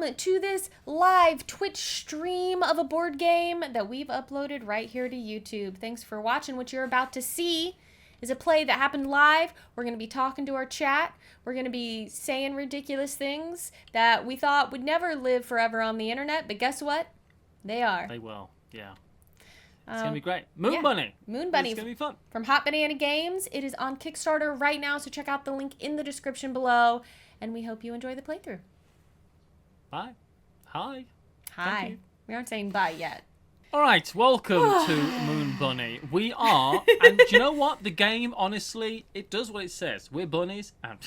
welcome to this live Twitch stream of a board game that we've uploaded right here to YouTube. Thanks for watching. What you're about to see is a play that happened live. We're going to be talking to our chat. We're going to be saying ridiculous things that we thought would never live forever on the internet, but guess what? They are. They will, yeah. It's going to be great. Moon Bunny. Moon Bunny. It's going to be fun. From Hot Banana Games. It is on Kickstarter right now, so check out the link in the description below, and we hope you enjoy the playthrough. Bye. Hi. Hi. We aren't saying bye yet. All right, welcome to Moon Bunny. We are, and do you know what? The game, honestly, it does what it says. We're bunnies, and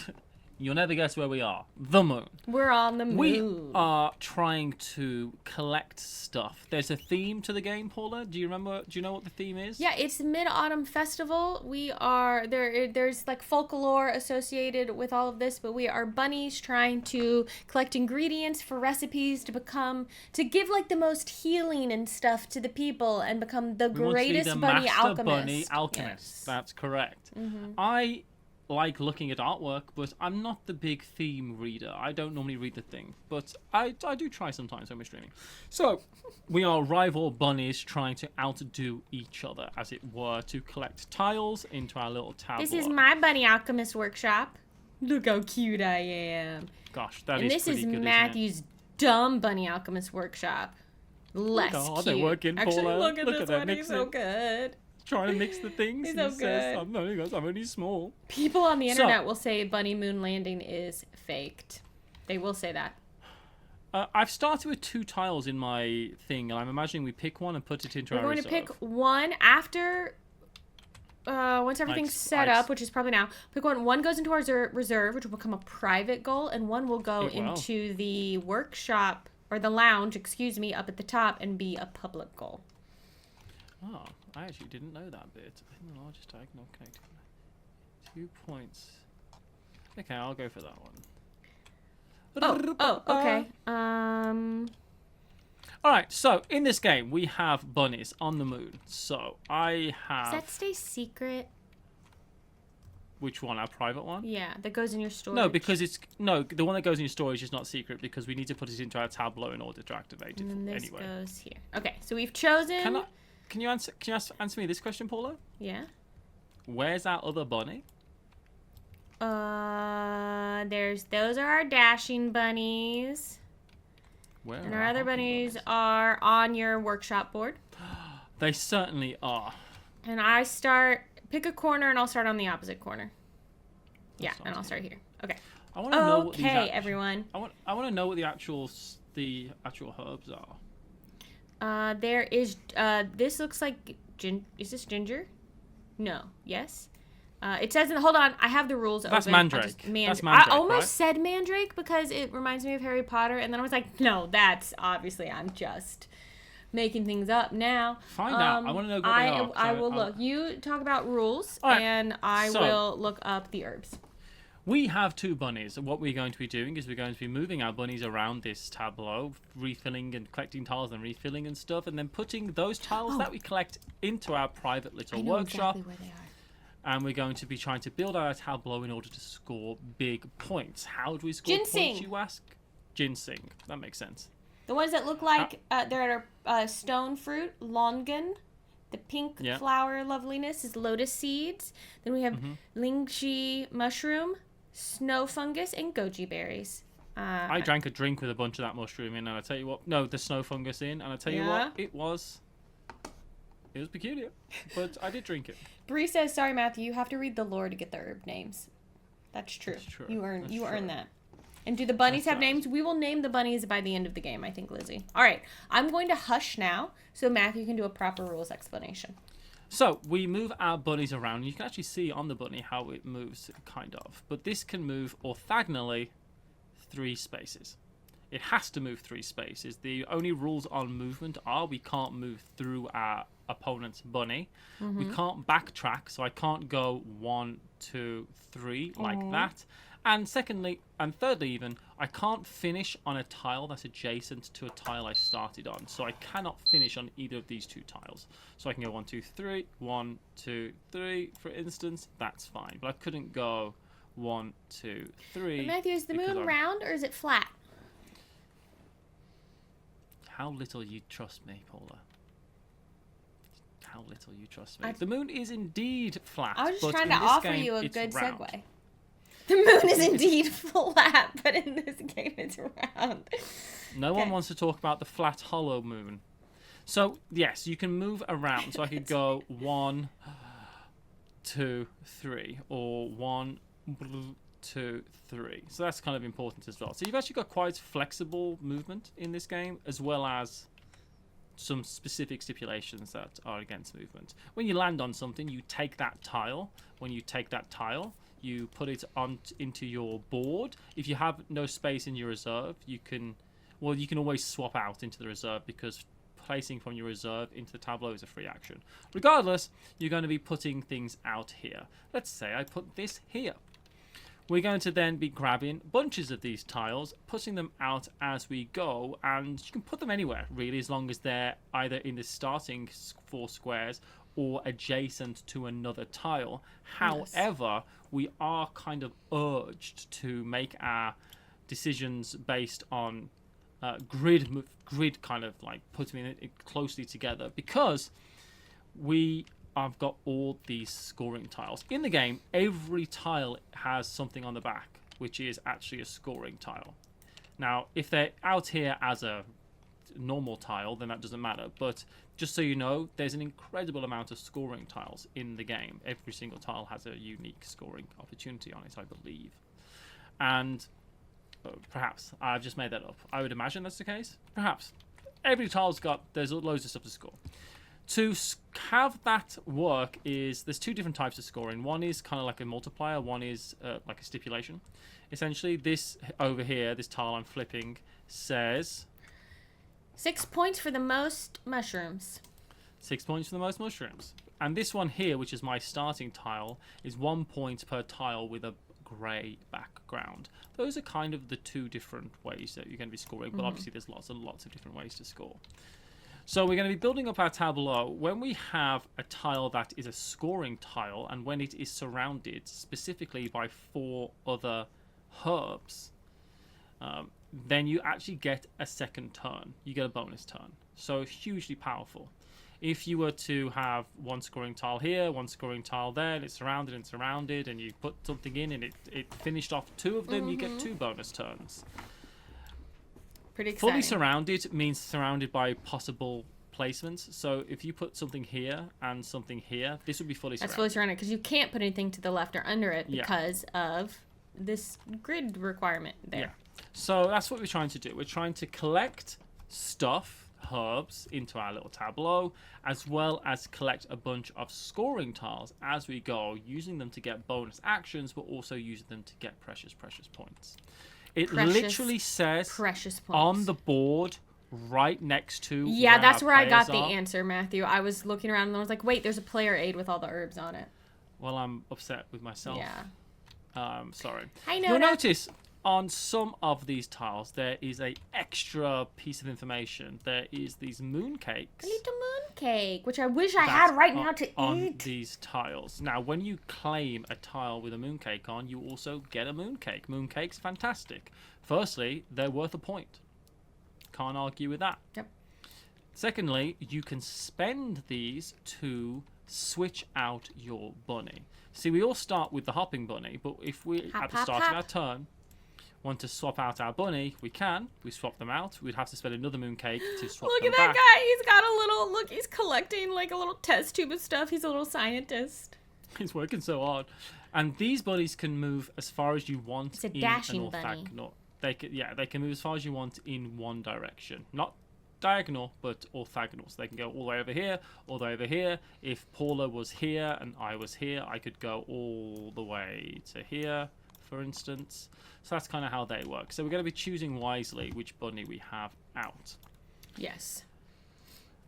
you'll never guess where we are. The moon. We're on the moon. We are trying to collect stuff. There's a theme to the game, Paula. Do you remember? Do you know what the theme is? Yeah, it's Mid-Autumn Festival. We are there's like folklore associated with all of this, but we are bunnies trying to collect ingredients for recipes to give like the most healing and stuff to the people and become the greatest the bunny master alchemist. Bunny alchemist. Yes. That's correct. Mm-hmm. I like looking at artwork, but I'm not the big theme reader. I don't normally read the thing, but I do try sometimes when we're streaming. So we are rival bunnies trying to outdo each other, as it were, to collect tiles into our little tableau. This is my bunny alchemist workshop. Look how cute I am. Gosh, that and is pretty good. And this is Matthew's dumb bunny alchemist workshop. Less cute. They're working, Actually, Paula. look at this one. Mixing. He's so good. Trying to mix the things. He's so good. Says, I'm only small. People on the internet will say Bunny Moon Landing is faked. They will say that. I've started with 2 tiles in my thing, and I'm imagining we pick one and put it into our reserve. We're going to pick one after, once everything's set up, which is probably now. Pick one. One goes into our reserve, which will become a private goal, and one will go into the workshop, or the lounge, excuse me, up at the top, and be a public goal. Oh, I actually didn't know that bit. In the largest diagonal connecting 2 points. Okay, I'll go for that one. Okay. Alright, so in this game we have bunnies on the moon. So I have... Does that stay secret? Which one? Our private one? Yeah, that goes in your storage. No, because it's... No, the one that goes in your storage is not secret because we need to put it into our tableau in order to activate it. And then this anyway. goes here. Okay, so we've chosen... Can you answer me this question, Paula? Yeah. Where's our other bunny? Those are our dashing bunnies. Where and our other bunnies are on your workshop board. They certainly are. And pick a corner and I'll start on the opposite corner. Yeah, and I'll start here. Okay. I want to know what these everyone. I want to know what the actual herbs are. There is, this looks like, is this ginger? No. Yes? It says, hold on, I have the rules That's open. Mandrake. That's Mandrake, I almost said Mandrake because it reminds me of Harry Potter, and then I was like, no, that's, obviously, I'm just making things up now. Find out. I want to know what they are. I will look. You talk about rules, and I will look up the herbs. We have 2 bunnies, and what we're going to be doing is we're going to be moving our bunnies around this tableau, refilling and collecting tiles and refilling and stuff, and then putting those tiles that we collect into our private little workshop. Exactly where they are. And we're going to be trying to build our tableau in order to score big points. How do we score points, you ask? Ginseng. That makes sense. The ones that look like they're stone fruit, longan. The pink flower loveliness is lotus seeds. Then we have lingxi mushroom, snow fungus, and goji berries. I drank a drink with a bunch of that mushroom in, and I tell you what, no, the snow fungus in, and I tell you what, it was peculiar, but I did drink it. Bree says, "Sorry, Matthew, you have to read the lore to get the herb names." That's true. That's true. You earn that. And do the bunnies have names? We will name the bunnies by the end of the game, I think, Lizzie. All right, I'm going to hush now so Matthew can do a proper rules explanation. So we move our bunnies around. You can actually see on the bunny how it moves, kind of. But this can move orthogonally 3 spaces. It has to move 3 spaces. The only rules on movement are we can't move through our opponent's bunny. We can't backtrack, so I can't go 1, 2, 3 like that. And thirdly even, I can't finish on a tile that's adjacent to a tile I started on. So I cannot finish on either of these 2 tiles. So I can go 1, 2, 3, 1, 2, 3, for instance. That's fine. But I couldn't go 1, 2, 3. But Matthew, is the moon round or is it flat? How little you trust me, Paula. How little you trust me. The moon is indeed flat. I was just but trying in to this offer game, you a it's good round. segue. The moon is indeed flat, but in this game it's round. No one wants to talk about the flat, hollow moon. So, yes, you can move around. So I could go 1, 2, 3, or 1, 2, 3. So that's kind of important as well. So you've actually got quite flexible movement in this game, as well as some specific stipulations that are against movement. When you land on something, you take that tile. When you take that tile, you put it into your board. If you have no space in your reserve, you can always swap out into the reserve, because placing from your reserve into the tableau is a free action. Regardless, you're going to be putting things out here. Let's say I put this here. We're going to then be grabbing bunches of these tiles, putting them out as we go, and you can put them anywhere, really, as long as they're either in the starting 4 squares or adjacent to another tile. Yes. However, we are kind of urged to make our decisions based on grid kind of like putting it closely together, because I've got all these scoring tiles. In the game, every tile has something on the back, which is actually a scoring tile. Now, if they're out here as a normal tile, then that doesn't matter. But just so you know, there's an incredible amount of scoring tiles in the game. Every single tile has a unique scoring opportunity on it, I believe. And perhaps I've just made that up. I would imagine that's the case. Perhaps. Every tile's there's loads of stuff to score. To have that work there's 2 different types of scoring. One is kind of like a multiplier. One is like a stipulation. Essentially, this over here, this tile I'm flipping, says 6 points for the most mushrooms. 6 points for the most mushrooms. And this one here, which is my starting tile, is 1 point per tile with a grey background. Those are kind of the 2 different ways that you're going to be scoring, but obviously there's lots and lots of different ways to score. So we're going to be building up our tableau. When we have a tile that is a scoring tile, and when it is surrounded specifically by 4 other herbs, then you actually get a second turn. You get a bonus turn. So hugely powerful. If you were to have 1 scoring tile here, 1 scoring tile there, and it's surrounded, and you put something in and it finished off 2 of them, you get 2 bonus turns. Pretty exciting. Fully surrounded means surrounded by possible placements. So if you put something here and something here, this would be fully surrounded. That's fully surrounded, because you can't put anything to the left or under it because of this grid requirement there. Yeah. So that's what we're trying to do. We're trying to collect stuff, herbs, into our little tableau, as well as collect a bunch of scoring tiles as we go, using them to get bonus actions, but also using them to get precious points. It literally says precious points on the board right next to that's where I got the are. answer, Matthew. I was looking around and I was like, wait, there's a player aid with all the herbs on it. Well, I'm upset with myself. Yeah. Sorry. I know. You'll notice on some of these tiles there is a extra piece of information. There is these moon cakes. A little moon cake, which I wish I had right now to on eat. These tiles. Now, when you claim a tile with a moon cake on, you also get a moon cake. Moon cake's fantastic. Firstly, they're worth a point. Can't argue with that. Yep. Secondly, you can spend these to switch out your bunny. See, we all start with the hopping bunny, but if we, at the start of our turn, want to swap out our bunny, we can. We swap them out. We'd have to spend another moon cake to swap them back. Look at that guy. He's got a little, look, he's collecting like a little test tube of stuff. He's a little scientist. He's working so hard. And these bunnies can move as far as you want. It's a dashing bunny. They can move as far as you want in one direction. Not diagonal, but orthogonal. So they can go all the way over here, all the way over here. If Paula was here and I was here, I could go all the way to here, for instance. So that's kind of how they work. So we're going to be choosing wisely which bunny we have out. Yes.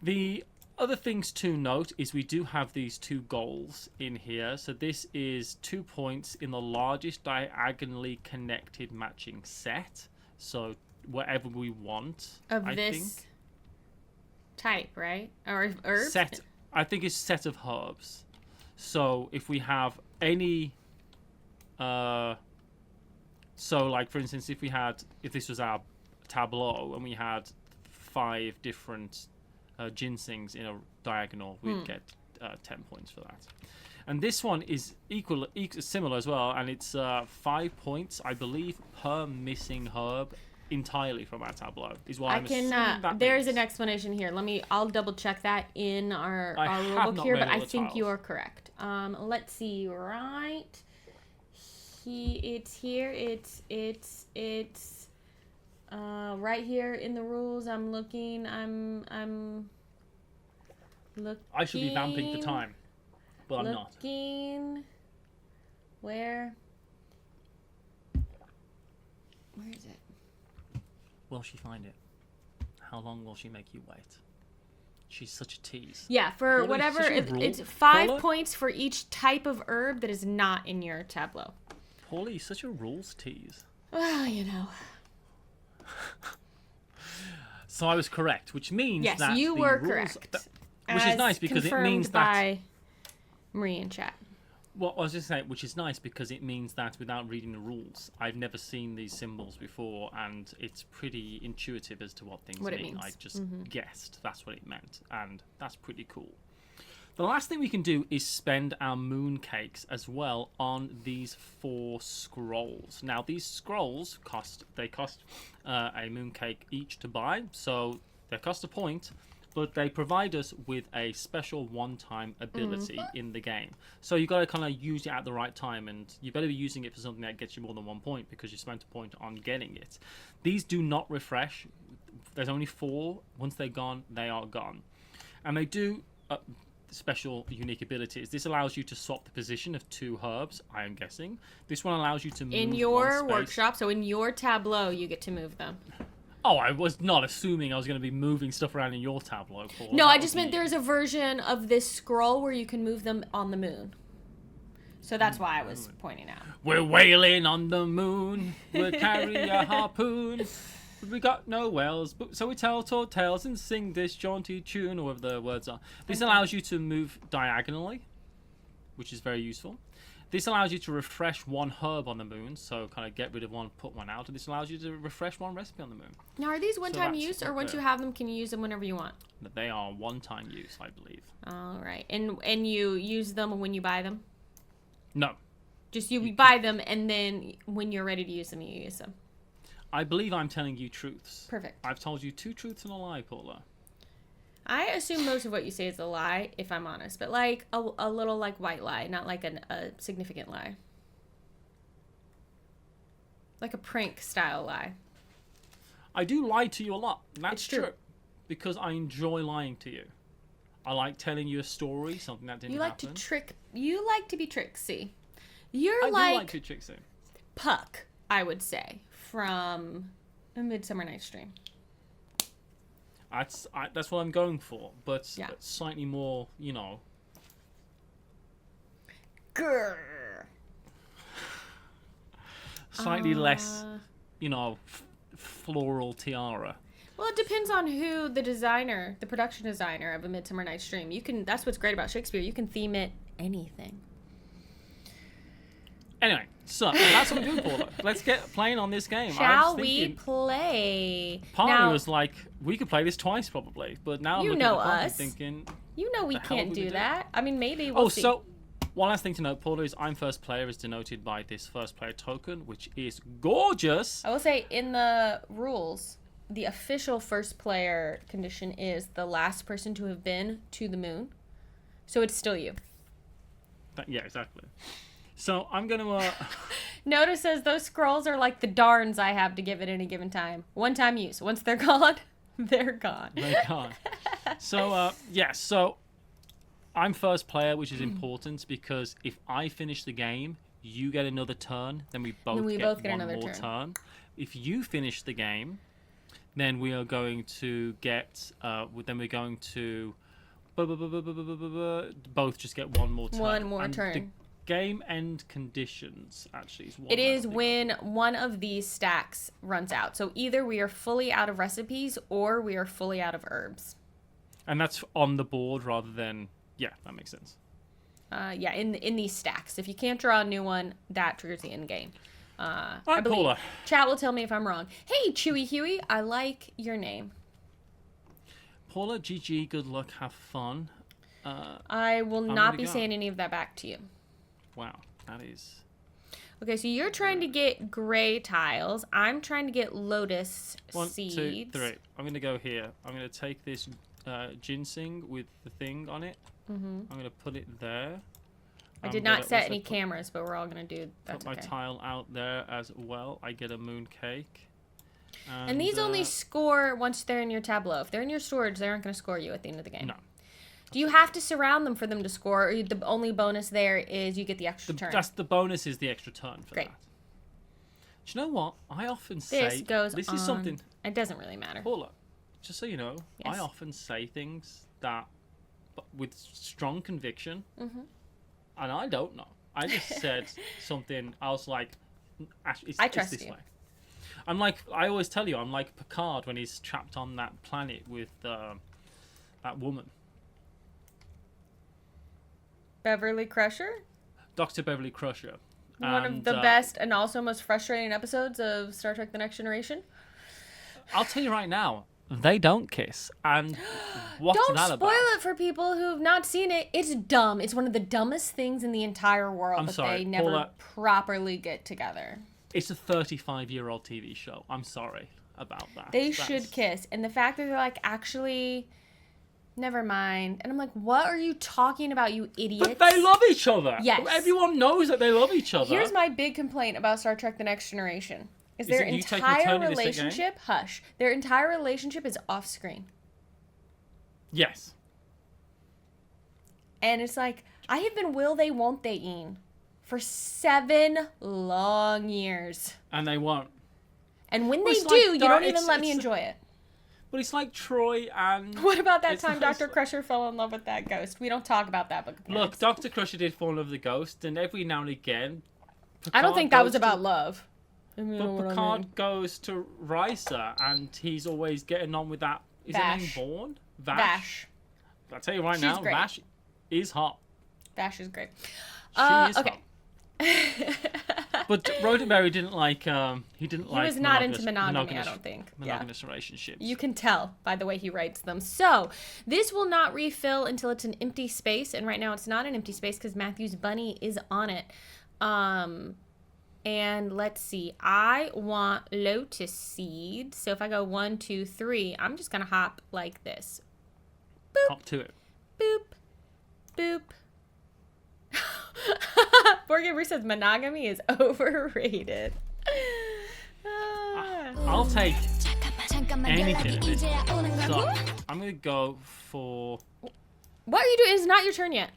The other things to note is we do have these 2 goals in here. So this is 2 points in the largest diagonally connected matching set. So whatever we want, Of I this think. Type, right? Or herbs? Set, I think it's set of herbs. So if we have any... So, like, for instance, if this was our tableau and we had 5 different ginsengs in a diagonal, we'd get 10 points for that. And this one is similar as well, and it's 5 points, I believe, per missing herb entirely from our tableau. Is what I'm assuming that there's means. an explanation here. I'll double check that in our have rulebook not here, read but all I the think tiles. you are correct. Let's see. Right. It's here. It's right here in the rules. I'm looking. I'm looking. I should be vamping for time, but I'm not. Looking. Where is it? Will she find it? How long will she make you wait? She's such a tease. Yeah, for Paula, whatever. is this your It's rule? 5 Paula? points for each type of herb that is not in your tableau. Paula, you're such a rules tease. Well, you know. So I was correct, which means Yes, that you the were rules, correct. which is nice because it means that. by Marie in chat. Well, I was just saying, which is nice because it means that without reading the rules, I've never seen these symbols before, and it's pretty intuitive as to what things What it mean. means. I just guessed that's what it meant, and that's pretty cool. The last thing we can do is spend our moon cakes as well on these 4 scrolls. Now, these scrolls cost a moon cake each to buy, so they cost a point, but they provide us with a special one-time ability in the game. So you've got to kind of use it at the right time, and you better be using it for something that gets you more than 1 point because you spent a point on getting it. These do not refresh. There's only 4. Once they're gone, they are gone. And they do special unique abilities. This allows you to swap the position of 2 herbs, I am guessing. This one allows you to move In one your space. workshop, so in your tableau, you get to move them. Oh, I was not assuming I was going to be moving stuff around in your tableau, Paul. No, That I would just be- meant there's a version of this scroll where you can move them on the moon. So that's why I was pointing out. We're whaling on the moon. We'll carry a harpoon. But we got no whales, so we tell tall tales and sing this jaunty tune, or whatever the words are. This allows you to move diagonally, which is very useful. This allows you to refresh 1 herb on the moon, so kind of get rid of 1, put 1 out, and this allows you to refresh 1 recipe on the moon. Now, are these one-time that's use, or what once you they're- have them, can you use them whenever you want? But they are one-time use, I believe. All right, and you use them when you buy them? No, Just you buy them, and then when you're ready to use them, you use them. I believe I'm telling you truths. Perfect. I've told you 2 truths and a lie, Paula. I assume most of what you say is a lie, if I'm honest, but like a little like white lie, not like a significant lie. Like a prank style lie. I do lie to you a lot. That's It's true. Because I enjoy lying to you. I like telling you a story, something that didn't You like happen. you like to be tricksy. You're I like, do like to Trixie. Puck, I would say, from A Midsummer Night's Dream. That's what I'm going for, but Yeah. slightly more, you know. Grrr. Slightly less, you know, floral tiara. Well, it depends on who the production designer of A Midsummer Night's Dream. That's what's great about Shakespeare. You can theme it anything. Anyway, so that's what we're doing, Paula. Let's get playing on this game. I Shall was we thinking, play? part of Now, me was like, we could play this twice probably, but now I'm You looking know at the clock and us. thinking, you know we the hell can't would we do do? that. I mean, maybe we'll see. so one last thing to note, Paula, is I'm first player is denoted by this first player token, which is gorgeous. I will say in the rules, the official first player condition is the last person to have been to the moon. So it's still you. Yeah, exactly. So I'm going to... Notice says those scrolls are like the darns I have to give at any given time. One time use. Once they're gone, they're gone. They can't. So, so I'm first player, which is important because if I finish the game, you get another turn, then we both get one another more turn. turn. If you finish the game, then we are going to get, then we're going to both just get one more turn. One more And turn. The game end conditions actually is one. It is last thing. when one of these stacks runs out. So either we are fully out of recipes or we are fully out of herbs. And that's on the board rather than, yeah, that makes sense. Yeah, in these stacks. If you can't draw a new one, that triggers the end game. All I right, believe Paula. chat will tell me if I'm wrong. Hey, Chewy Huey, I like your name. Paula, GG, good luck, have fun. I will I'm not gonna be go. saying any of that back to you. Wow, that is... Okay, so you're trying to get gray tiles. I'm trying to get lotus 1, seeds. 2, 3. I'm going to go here. I'm going to take this ginseng with the thing on it. Mm-hmm. I'm going to put it there. I did not set any cameras, but we're all going to do that's Put my okay. tile out there as well. I get a moon cake. And these only score once they're in your tableau. If they're in your storage, they aren't going to score you at the end of the game. No. Do you have to surround them for them to score, or the only bonus there is you get the extra turn? That's the bonus is the extra turn for Great. that. Do you know what? I often This say... goes This on. is something... It doesn't really matter. Paula, just so you know, Yes. I often say things that... with strong conviction. Mm-hmm. And I don't know. I just said something. I was like, I trust it's this you. way. I'm like, I always tell you, I'm like Picard when he's trapped on that planet with that woman. Beverly Crusher? Dr. Beverly Crusher. One of the best and also most frustrating episodes of Star Trek The Next Generation. I'll tell you right now, they don't kiss. And what's Don't that spoil about? it for people who've not seen it. It's dumb. It's one of the dumbest things in the entire world I'm that sorry, they never Paula. properly get together. It's a 35-year-old TV show. I'm sorry about that. They should kiss. And the fact that they're like, actually, never mind. And I'm like, what are you talking about, you idiots? But they love each other. Yes. Everyone knows that they love each other. Here's my big complaint about Star Trek The Next Generation. Is Is their it you taking entire turn in this game? relationship, hush, their entire relationship is off screen. Yes. And it's like, I have been will they, won't they, Ian, for 7 long years. And they won't. And when Well, they it's do, like you Dar- don't even it's- let me it's- enjoy it. But it's like Troy and... What about that It's time nice. Dr. Crusher fell in love with that ghost? We don't talk about that, but Look, Dr. Crusher did fall in love with the ghost, and every now and again... I don't Picard think that was goes about to- love. You know But what I Picard mean. goes to Risa, and he's always getting on with that... Is her name Vash. Vaughn? Vash. I'll tell you right She's now, great. Vash is hot. Vash is great. She is Okay. But Roddenberry didn't like... he didn't He like was not into monogamous- monogamy, I don't think. Yeah. Monogamous relationships. You can tell by the way he writes them. So, this will not refill until it's an empty space. And right now it's not an empty space because Matthew's bunny is on it. And let's see. I want lotus seeds. So if I go 1, 2, 3, I'm just going to hop like this. Hop to it. Boop. Boop. Borgamer says monogamy is overrated. I'll take anything in it. So, I'm going to go for... What are you doing? It's not your turn yet.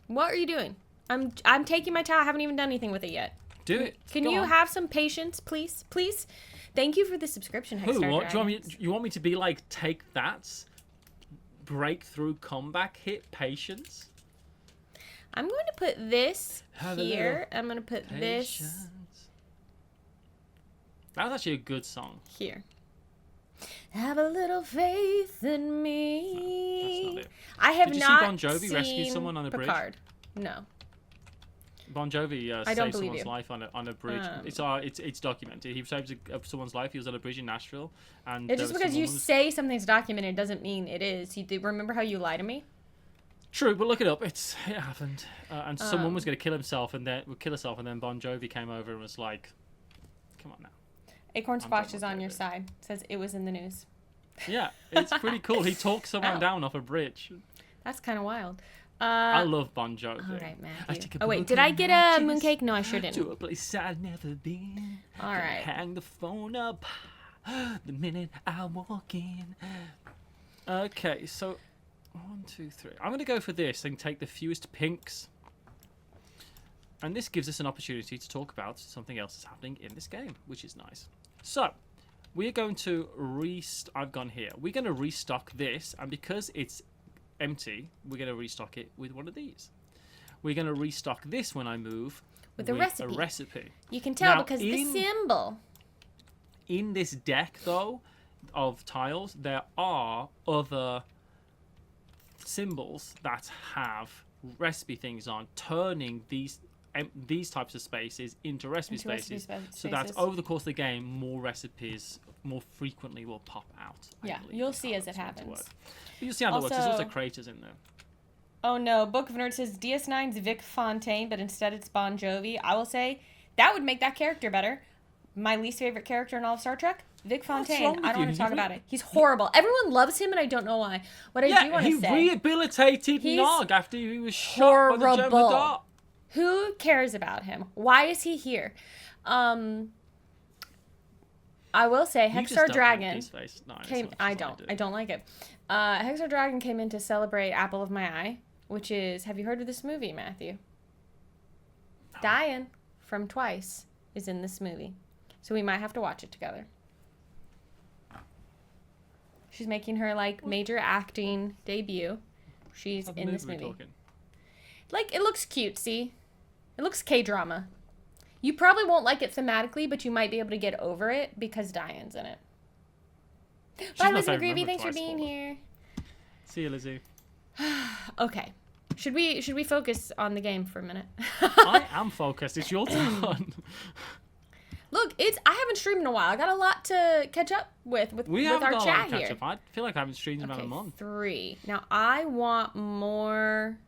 What are you doing? I'm taking my towel. I haven't even done anything with it yet. Do it. Can Go you on. have some patience, please? Please? Thank you for the subscription, Who? Hexstar What? Dragons. You want me to be like, take that? Breakthrough comeback hit patience? I'm going to put this Have a here. I'm going to put this Patience. That was actually a good song. here. Have a little faith in me. That's not it. I have Did you see not Bon Jovi rescue seen someone on a bridge? Picard. No. Bon Jovi I don't saved believe someone's you. life on a bridge. It's documented. He saved someone's life. He was on a bridge in Nashville, and It's just because you say something's documented doesn't mean it is. Remember how you lie to me? True, but look it up. It happened, and someone was going to kill himself, and then Bon Jovi came over and was like, "Come on now." Acorn I'm Squash talking is about on your David. side. Says it was in the news. Yeah, it's pretty cool. He talked someone Ow. down off a bridge. That's kind of wild. I love Bon Jovi. All right, I Matthew. take a Oh wait, book did I and get a matches mooncake? No, I sure To didn't. a place I've never been. All Gonna right. hang the phone up the minute I walk in. Okay, so 1, 2, 3. I'm gonna go for this and take the fewest pinks. And this gives us an opportunity to talk about something else that's happening in this game, which is nice. So, we're going to I've gone here. We're going to restock this, and because it's empty, we're going to restock it with one of these. We're going to restock this when I move With a recipe. You can tell Now, because the symbol. In this deck, though, of tiles, there are other symbols that have recipe things on, turning these these types of spaces into recipe spaces. So that's spaces. over the course of the game, more recipes more frequently will pop out. Yeah, you'll see as it happens. But you'll see how that works. There's also craters in there. Oh no, Book of Nerds says DS9's Vic Fontaine, but instead it's Bon Jovi. I will say that would make that character better. My least favorite character in all of Star Trek, Vic Fontaine. I don't want to talk about it. He's horrible. Everyone loves him, and I don't know why. What I do want to say, he rehabilitated Nog after he was shot by the German dart. Who cares about him? Why is he here? I will say Hexar Dragon came. I don't like it. Hexar Dragon came in to celebrate Apple of My Eye, which is. Have you heard of this movie, Matthew? No. Diane from Twice is in this movie, so we might have to watch it together. She's making her major acting debut. She's in this movie. It looks cutesy. It looks K-drama. You probably won't like it thematically, but you might be able to get over it because Diane's in it. Bye, Lizzie McGreevy. Thanks for being here. See you, Lizzie. Okay. Should we focus on the game for a minute? I am focused. It's your turn. Look, I haven't streamed in a while. I got a lot to catch up with our chat here. I feel like I haven't streamed in about a month. 3. Now, I want more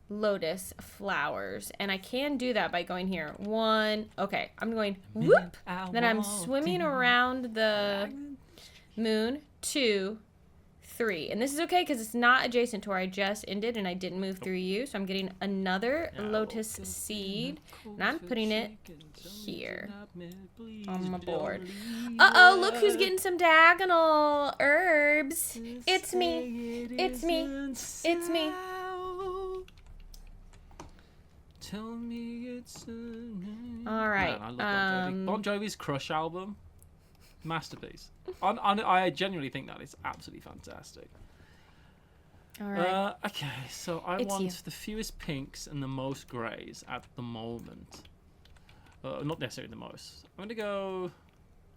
lotus flowers, and I can do that by going here. 1. Okay, I'm going whoop. Then I'm swimming around the moon. 2, 3. And this is okay because it's not adjacent to where I just ended, and I didn't move through you, so I'm getting another lotus seed, and I'm putting it here on my board. Uh-oh, look who's getting some diagonal herbs. It's me. It's me. It's me. Tell me it's all right. Man, I love Bon Jovi's Crush album. Masterpiece. I genuinely think that is absolutely fantastic. All right. Okay, so I want the fewest pinks and the most greys at the moment. Not necessarily the most. I'm gonna go.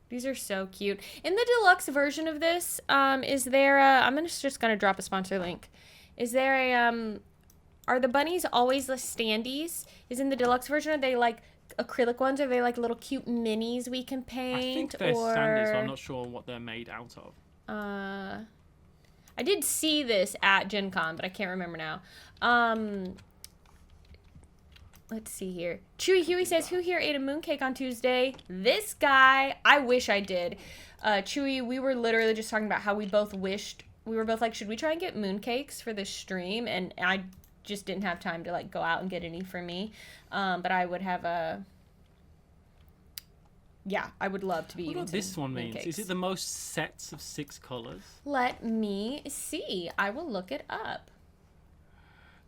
These are so cute. In the deluxe version of this, is there I'm just gonna drop a sponsor link. Is there a are the bunnies always the standees? Is in the deluxe version, are they acrylic ones? Are they little cute minis we can paint? I think they're standees, but I'm not sure what they're made out of. I did see this at Gen Con, but I can't remember now. Let's see here. Chewy Huey says, who here ate a mooncake on Tuesday? This guy. I wish I did. Chewy, we were literally just talking about how we both wished. We were both like, should we try and get mooncakes for this stream? And I just didn't have time to go out and get any for me. But I would have a... Yeah, I would love to be eating some this one mooncakes. means? Is it the most sets of 6 colors? Let me see. I will look it up.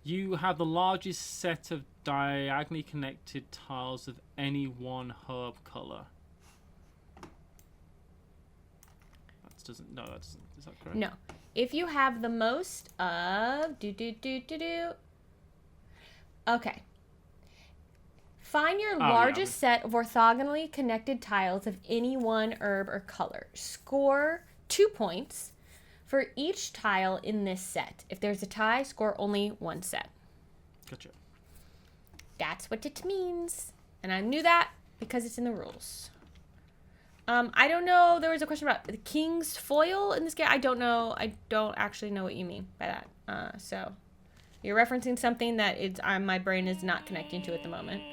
You have the largest set of diagonally connected tiles of any one herb color. That doesn't. Is that correct? No. If you have the most of Okay. Find your largest set of orthogonally connected tiles of any one herb or color. Score 2 points for each tile in this set. If there's a tie, score only 1 set. Gotcha. That's what it means. And I knew that because it's in the rules. I don't know. There was a question about the king's foil in this game. I don't know. I don't actually know what you mean by that. So you're referencing something that my brain is not connecting to at the moment.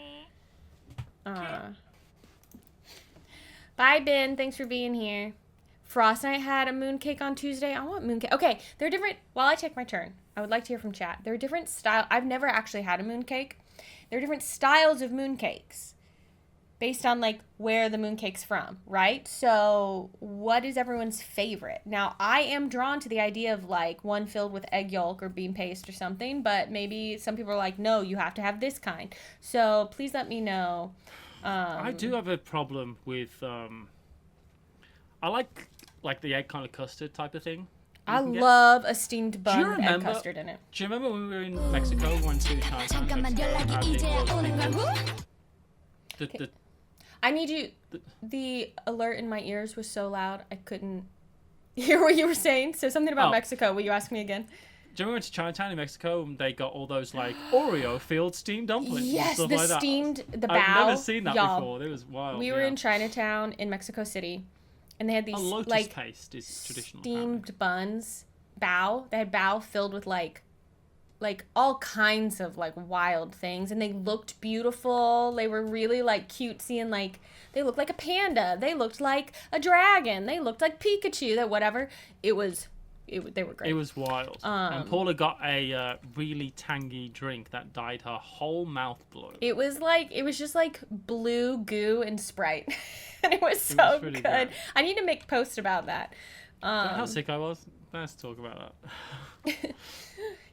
Bye, Ben. Thanks for being here. Frost Night had a mooncake on Tuesday. I want mooncake. Okay, they're different. While I take my turn, I would like to hear from chat. There are different styles. I've never actually had a mooncake. There are different styles of mooncakes based on where the mooncake's from, right? So what is everyone's favorite? Now, I am drawn to the idea of one filled with egg yolk or bean paste or something, but maybe some people are like, no, you have to have this kind. So please let me know. I do have a problem with I like the egg kind of custard type of thing. I love a steamed bun with egg custard in it. Do you remember when we were in Mexico, we went to China? I need you. The alert in my ears was so loud I couldn't hear what you were saying. So something about Mexico. Will you ask me again? you remember we went to Chinatown in Mexico and they got all those like Oreo filled steamed dumplings and Yes, stuff the like that? steamed, the bao. I've never seen that y'all. before. It was wild. We were in Chinatown in Mexico City, and they had these lotus like paste is traditional. steamed buns, bao. They had bao filled with like all kinds of like wild things, and they looked beautiful. They were really like cutesy and like they looked like a panda. They looked like a dragon. They looked like Pikachu. That whatever. They were great. It was wild. And Paula got a really tangy drink that dyed her whole mouth blue. It was just like blue goo and Sprite, and it was so really good. great. I need to make a post about that. How sick I was. Let's talk about that.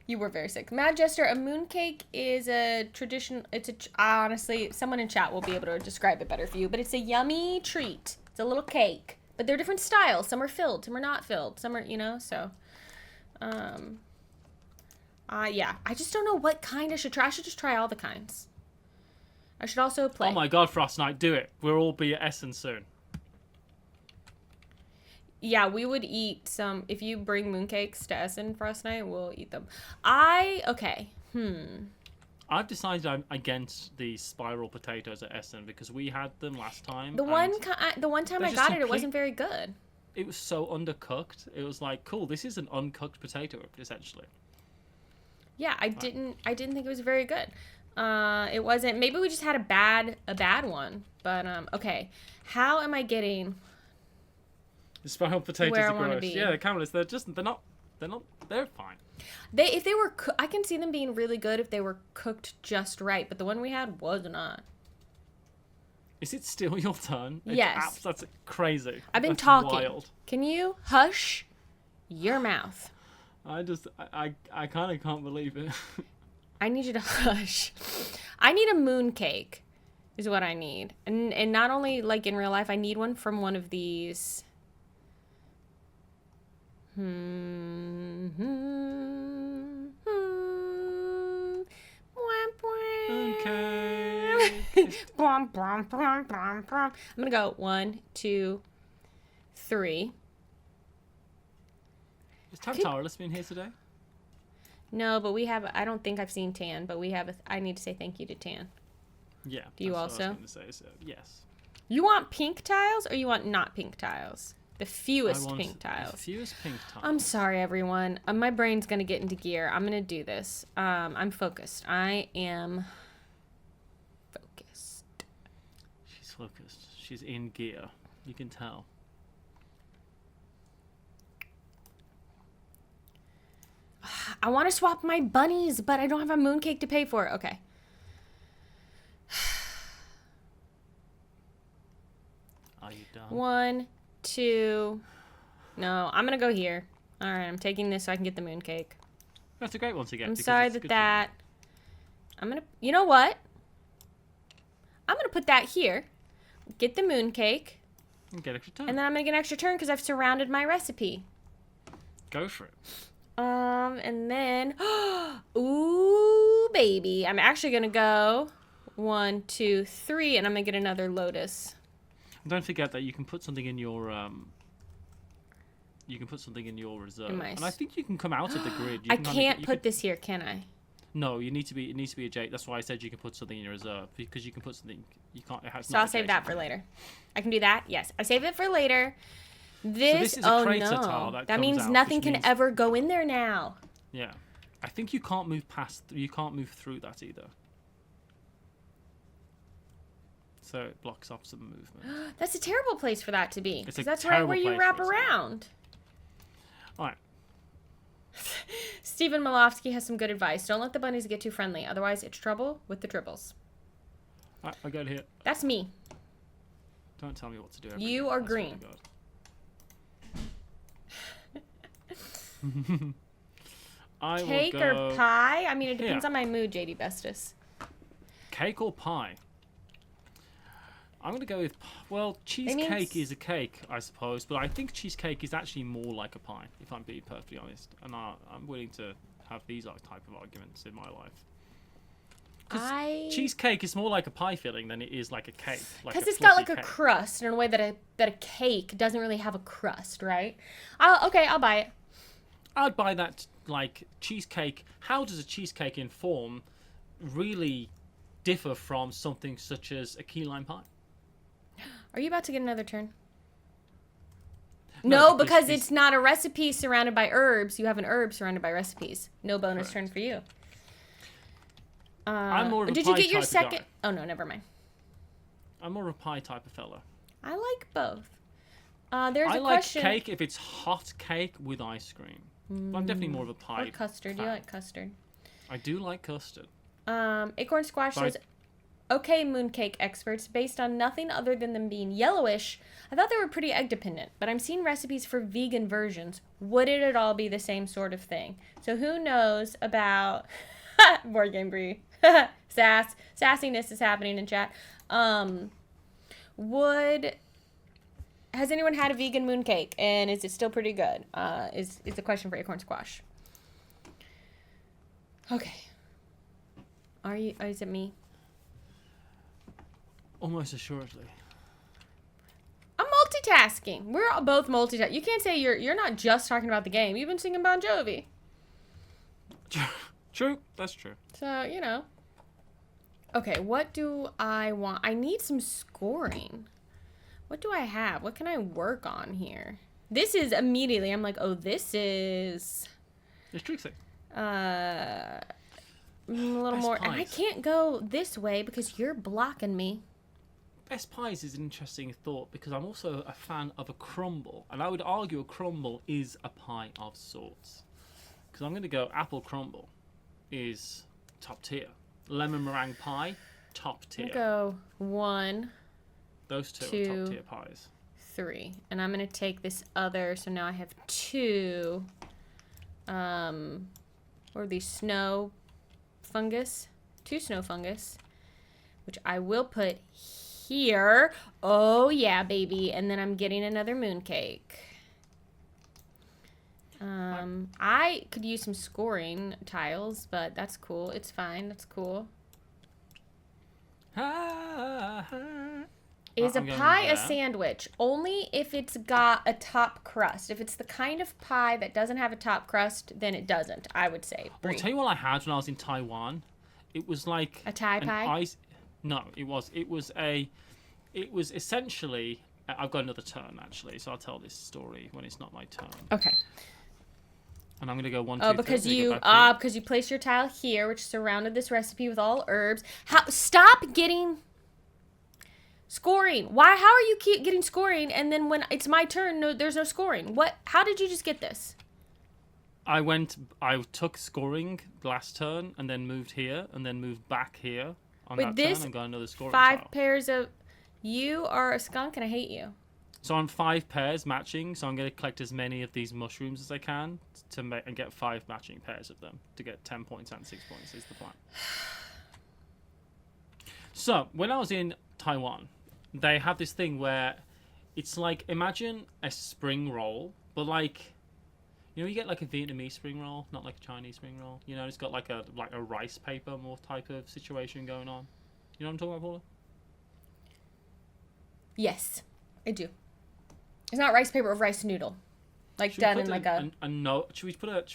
You were very sick. Mad Jester, a mooncake is a tradition. Honestly, someone in chat will be able to describe it better for you, but it's a yummy treat. It's a little cake, but they're different styles. Some are filled, some are not filled. Some are, so. Yeah. I just don't know what kind I should try. I should just try all the kinds. I should also play. Oh my God, Frost Night, do it. We'll all be at Essen soon. Yeah, we would eat some. If you bring mooncakes to Essen for us night, we'll eat them. I've decided I'm against the spiral potatoes at Essen because we had them last time. The one time I got it, it wasn't very good. It was so undercooked. It was like, cool, this is an uncooked potato, essentially. Yeah, I didn't think it was very good. It wasn't. Maybe we just had a bad one. But okay, how am I getting? The spiral potatoes where I are wanna gross. be. Yeah, the camels, they're fine. If they were, I can see them being really good if they were cooked just right. But the one we had was not. Is it still your turn? Yes. That's crazy. I've been That's talking. Wild. Can you hush your mouth? I kind of can't believe it. I need you to hush. I need a mooncake, is what I need, and not only like in real life. I need one from one of these. Okay. I'm gonna go 1, 2, 3. Is Tantarus been here today? No, but we have. I don't think I've seen Tan, but we have. I need to say thank you to Tan. Yeah. Do you that's what I also? was gonna say, so, yes. You want pink tiles or you want not pink tiles? The fewest I want pink tiles. The fewest pink tiles. I'm sorry, everyone. My brain's gonna get into gear. I'm gonna do this. I'm focused. I am focused. She's focused. She's in gear. You can tell. I want to swap my bunnies, but I don't have a mooncake to pay for. Okay. Are you done? 1, 2. No, I'm gonna go here. All right, I'm taking this so I can get the mooncake. That's a great one to get. I'm because sorry it's good for that. I'm gonna. You know what? I'm gonna put that here. Get the mooncake. you. Get extra time. And then I'm gonna get an extra turn because I've surrounded my recipe. Go for it. And then, ooh, baby. I'm actually gonna go 1, 2, 3, and I'm gonna get another lotus. And don't forget that you can put something in your reserve. And I think you can come out of the grid. I can't put this here, can I? No, it needs to be a J. That's why I said you can put something in your reserve because you can put something. You can't. So I'll save that for later. I can do that. Yes, I save it for later. This is a oh crater no, tile that comes means out, nothing which can means- ever go in there now. Yeah, I think you can't move past. You can't move through that either. So it blocks off some movement. That's a terrible place for that to be. It's a That's right terrible where you place wrap for it to be. around. All right. Stephen Malofsky has some good advice. Don't let the bunnies get too friendly. Otherwise, it's trouble with the dribbles. All right, I got it here. That's me. Don't tell me what to do. You are green. I Cake will go or pie? I mean, it depends Here. on my mood, JD Bestis. cake or pie. I'm gonna go with cheesecake is a cake, I suppose, but I think cheesecake is actually more like a pie, if I'm being perfectly honest. And I'm willing to have these type of arguments in my life. Cheesecake is more like a pie filling than it is like a cake. Because it's got like a crust in a way that a cake doesn't really have a crust, right? I'll buy it. I'd buy that, like, cheesecake. How does a cheesecake in form really differ from something such as a key lime pie? Are you about to get another turn? No, No, because it's not a recipe surrounded by herbs. You have an herb surrounded by recipes. No bonus Correct. turn for you. I'm more of a Did pie you get your type of second? guy. Oh, no, never mind. I'm more of a pie type of fella. I like both. There's I a like question. cake if it's hot cake with ice cream. But I'm definitely more of a pie. Or custard. fan. You like custard. I do like custard. Acorn Squash says, okay, mooncake experts, based on nothing other than them being yellowish, I thought they were pretty egg dependent, but I'm seeing recipes for vegan versions. Would it at all be the same sort of thing? So who knows about board game brie? Sassiness is happening in chat. Has anyone had a vegan mooncake, and is it still pretty good? Is the question for Acorn Squash. Okay. Is it me? Almost assuredly. I'm multitasking. We're both multitasking. You can't say you're not just talking about the game. You've been singing Bon Jovi. True. That's true. So, you know. Okay, what do I want? I need some scoring. What do I have? What can I work on here? This is immediately, I'm like, oh, this is... It's Trixie. A little Best more. pies. And I can't go this way because you're blocking me. Best pies is an interesting thought because I'm also a fan of a crumble. And I would argue a crumble is a pie of sorts. Because I'm going to go apple crumble is top tier. Lemon meringue pie, top tier. Go 1, Those two are 2, top tier pies. 3. And I'm going to take this other. So now I have 2. Or the snow fungus. 2 snow fungus. Which I will put here. Oh, yeah, baby. And then I'm getting another mooncake. I could use some scoring tiles, but that's cool. It's fine. That's cool. Is a I'm going pie a there. sandwich? Only if it's got a top crust. If it's the kind of pie that doesn't have a top crust, then it doesn't, I would say. I'll Brie. tell you what I had when I was in Taiwan. It was like A Thai an pie? No, it was essentially. I've got another turn actually, so I'll tell this story when it's not my turn. Okay. And I'm gonna go 1, 2, Oh, 3, because I'm gonna go you back here. because you placed your tile here, which surrounded this recipe with all herbs. Stop getting scoring. Why? How are you keep getting scoring? And then when it's my turn, no, there's no scoring. What? How did you just get this? I took scoring last turn and then moved here and then moved back here on Wait, that this turn and got another scoring 5 tile. pairs of. You are a skunk, and I hate you. So I'm 5 pairs matching, so I'm going to collect as many of these mushrooms as I can to make and get 5 matching pairs of them to get 10 points and 6 points is the plan. So when I was in Taiwan, they have this thing where it's like, imagine a spring roll, but like, you know, you get like a Vietnamese spring roll, not like a Chinese spring roll. You know, it's got like a rice paper more type of situation going on. You know what I'm talking about, Paula? Yes, I do. It's not rice paper or rice noodle, like Should we done put in like a. a note? Should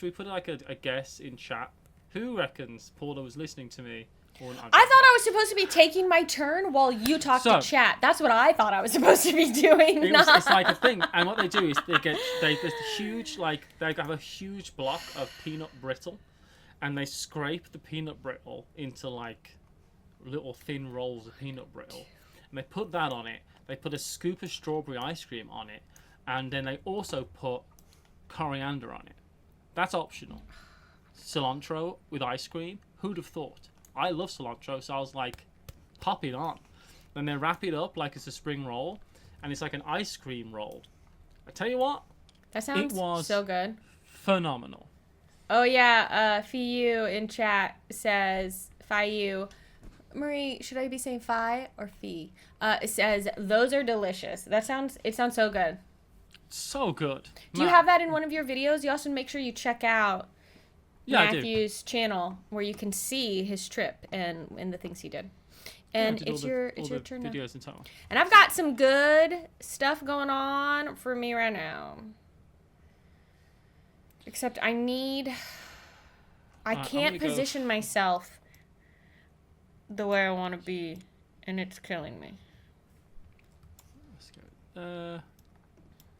we put like a guess in chat? Who reckons Paula was listening to me? Or I thought I was supposed to be taking my turn while you talk to chat. That's what I thought I was supposed to be doing. It's like a thing, and what they do is there's a huge they have a huge block of peanut brittle, and they scrape the peanut brittle into like little thin rolls of peanut brittle, and they put that on it. They put a scoop of strawberry ice cream on it, and then they also put coriander on it. That's optional. Cilantro with ice cream. Who'd have thought? I love cilantro, so I was like, pop it on. Then they wrap it up like it's a spring roll, and it's like an ice cream roll. I tell you what, That sounds so good. phenomenal. Oh yeah, Fiyu in chat says Fiyu. Marie, should I be saying Fi or Fee? It says those are delicious. It sounds so good. So good. Do you have that in one of your videos? You also make sure you check out Matthew's channel where you can see his trip and the things he did. And it's your turn now. Videos in Taiwan. And I've got some good stuff going on for me right now. Except I need... I I'm can't gonna go- position myself the way I want to be, and it's killing me. Let's go.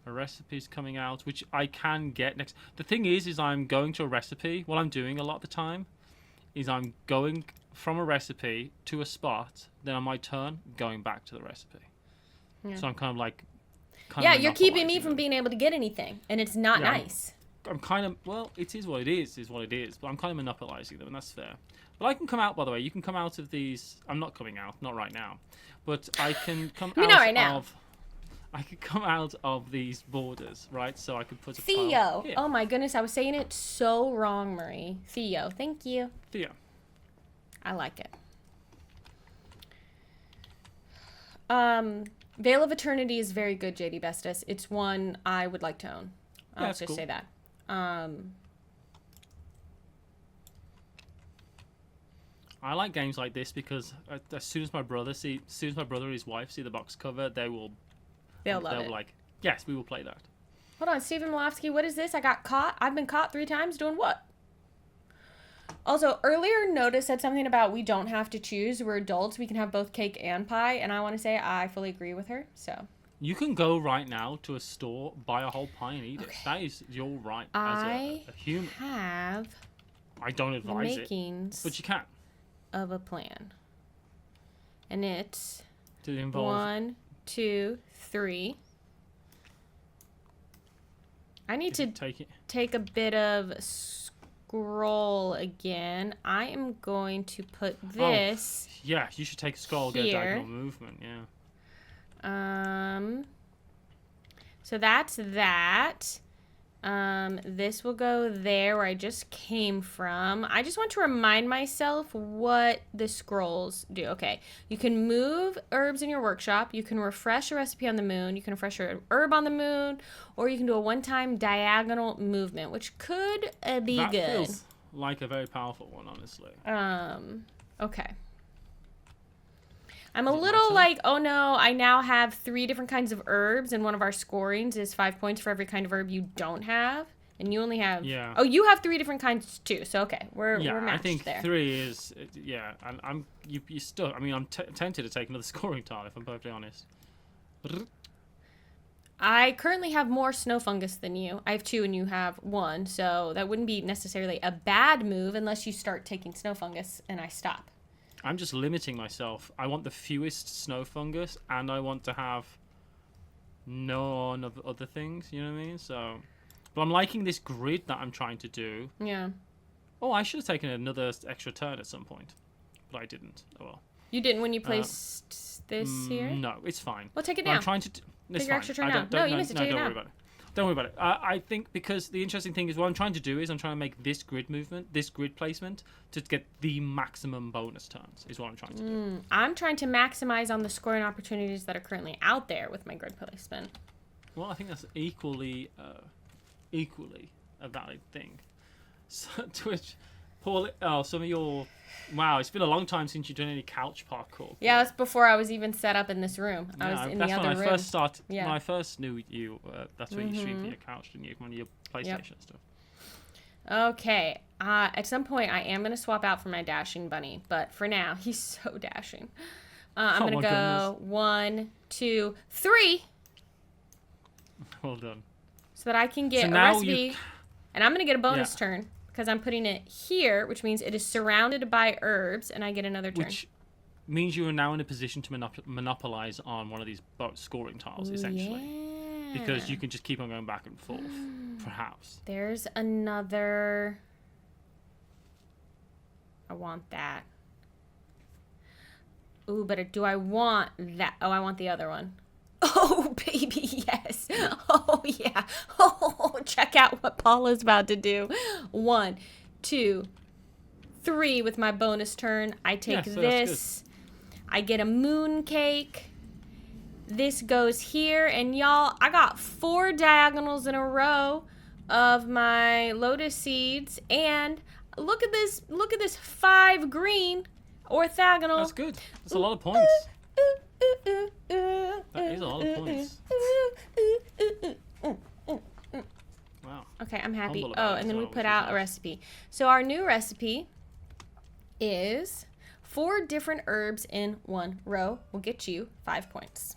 A recipe's coming out, which I can get next. The thing is I'm going to a recipe. What I'm doing a lot of the time is I'm going from a recipe to a spot, then on my turn, going back to the recipe. Yeah. So I'm kind of like... Yeah, you're keeping me monopolizing from them. being able to get anything, and it's not Yeah, nice. I'm kind of... Well, it is what it is what it is. But I'm kind of monopolizing them, and that's fair. But I can come out, by the way. You can come out of these... I'm not coming out, not right now. But I can come out not right now. of... I could come out of these borders, right? So I could put a Theo. pile here. Oh my goodness, I was saying it so wrong, Marie. Theo, thank you. Theo. I like it. Veil of Eternity is very good, JD Bestis. It's one I would like to own. I'll Yeah, it's just cool. say that. I like games like this because as soon as my brother and his wife see the box cover, They'll love they'll it. like, yes, we will play that. Hold on, Stephen Malofsky, what is this? I got caught. I've been caught 3 times doing what? Also, earlier Notice said something about we don't have to choose. We're adults. We can have both cake and pie. And I want to say I fully agree with her. So You can go right now to a store, buy a whole pie and eat it. That is your right as a human. have I don't the advise it, makings but you can. of a plan. And it's To involve 1, 2, 3. I need to take it. take a bit of scroll again. I am going to put this. Yeah, you should take a scroll, get a here. diagonal movement. Yeah. So that's that. This will go there where I just came from. I just want to remind myself what the scrolls do. Okay, you can move herbs in your workshop. You can refresh a recipe on the moon. You can refresh an herb on the moon, or you can do a one-time diagonal movement, which could be That good. feels like a very powerful one, honestly. Okay. I'm a Is it my little turn? like, oh no, I now have 3 different kinds of herbs, and one of our scorings is 5 points for every kind of herb you don't have. And you only have... Yeah. Oh, you have 3 different kinds too, so okay. We're Yeah, matched I think there. 3 is... Yeah, and you still... I mean, I'm tempted to take another scoring tile, if I'm perfectly honest. I currently have more snow fungus than you. I have 2 and you have 1, so that wouldn't be necessarily a bad move unless you start taking snow fungus and I stop. I'm just limiting myself. I want the fewest snow fungus, and I want to have none of other things, you know what I mean? So, but I'm liking this grid that I'm trying to do. Yeah. Oh, I should have taken another extra turn at some point, but I didn't. Oh well. You didn't when you placed this here? No, it's fine. Well, take it What now. I'm trying to... It's Take your fine. extra turn I now. don't- No, don't- you missed it. No, Take it don't now. worry about it. Don't worry about it. I think because the interesting thing is what I'm trying to do is I'm trying to make this grid movement, this grid placement, to get the maximum bonus turns, is what I'm trying to do. I'm trying to maximize on the scoring opportunities that are currently out there with my grid placement. Well, I think that's equally a valid thing. So, Twitch, Paul, some of your... Wow, it's been a long time since you've done any couch parkour. Yeah, that's before I was even set up in this room. I was in the that's other when I room. first started. Yeah. When I first knew you, that's when you streamed your couch, didn't you? One of your PlayStation stuff. Okay. At some point, I am going to swap out for my dashing bunny. But for now, he's so dashing. I'm Oh going to my go goodness. 1, 2, 3. Well done. So that I can get So a now recipe. And I'm going to get a bonus Yeah. turn. Because I'm putting it here, which means it is surrounded by herbs. And I get another turn. Which means you are now in a position to monopolize on one of these scoring tiles, essentially. Yeah. Because you can just keep on going back and forth, perhaps. There's another... I want that. Ooh, but do I want that? Oh, I want the other one. Oh, baby, yes. Oh, yeah. Oh, check out what Paula's about to do. 1, 2, 3 with my bonus turn. I take Yeah, so that's this. I get a moon cake. This goes here. And y'all, I got 4 diagonals in a row of my lotus seeds. And look at this. Look at this 5 green orthogonal. That's good. That's a lot of points. That is a lot of points. Wow. Okay, I'm happy. humble Oh, about it and then as we well, put which is out a nice. recipe. So our new recipe is 4 different herbs in 1 row. Will get you 5 points.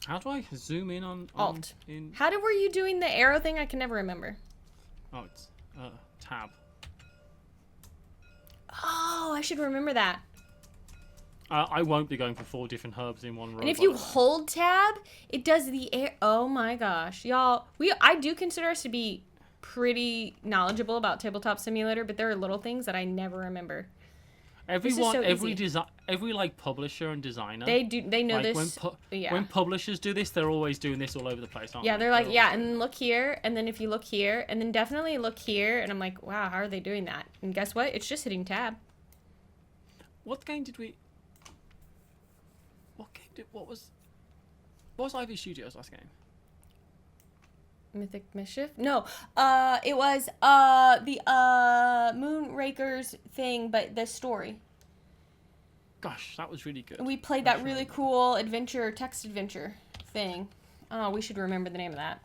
How do I zoom in on Alt. in? Were you doing the arrow thing? I can never remember. Oh, it's tab. Oh, I should remember that. I won't be going for 4 different herbs in 1 row. And if by you the way. hold tab, it does the air. Oh my gosh, y'all. I do consider us to be pretty knowledgeable about Tabletop Simulator, but there are little things that I never remember. Everyone, so every easy. every like publisher and designer. They know like, this. When publishers do this, they're always doing this all over the place, aren't Yeah, they? they're like, yeah, always and doing then look here, and then if you look here, and then definitely look here, and I'm like, wow, how are they doing that? And guess what? It's just hitting tab. What game did we? What was Ivy Studios' last game? Mythic Mischief? No, it was the Moonrakers thing, but the story. Gosh, that was really good. We played that really cool text adventure thing. Oh, we should remember the name of that.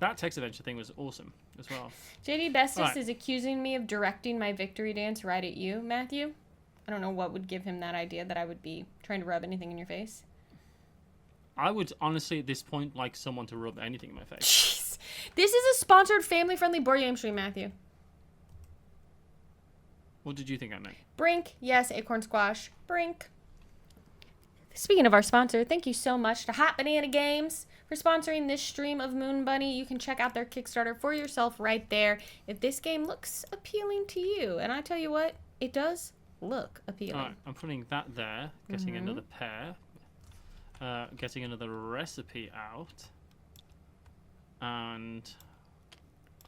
That text adventure thing was awesome as well. JD Bestis Right. is accusing me of directing my victory dance right at you, Matthew. I don't know what would give him that idea that I would be trying to rub anything in your face. I would honestly at this point like someone to rub anything in my face. Jeez. This is a sponsored family-friendly board game stream, Matthew. What did you think I meant? Brink, yes, Acorn Squash, Brink. Speaking of our sponsor, thank you so much to Hot Banana Games for sponsoring this stream of Moon Bunny. You can check out their Kickstarter for yourself right there if this game looks appealing to you. And I tell you what, it does look appealing. Alright, I'm putting that there, getting another pair, getting another recipe out, and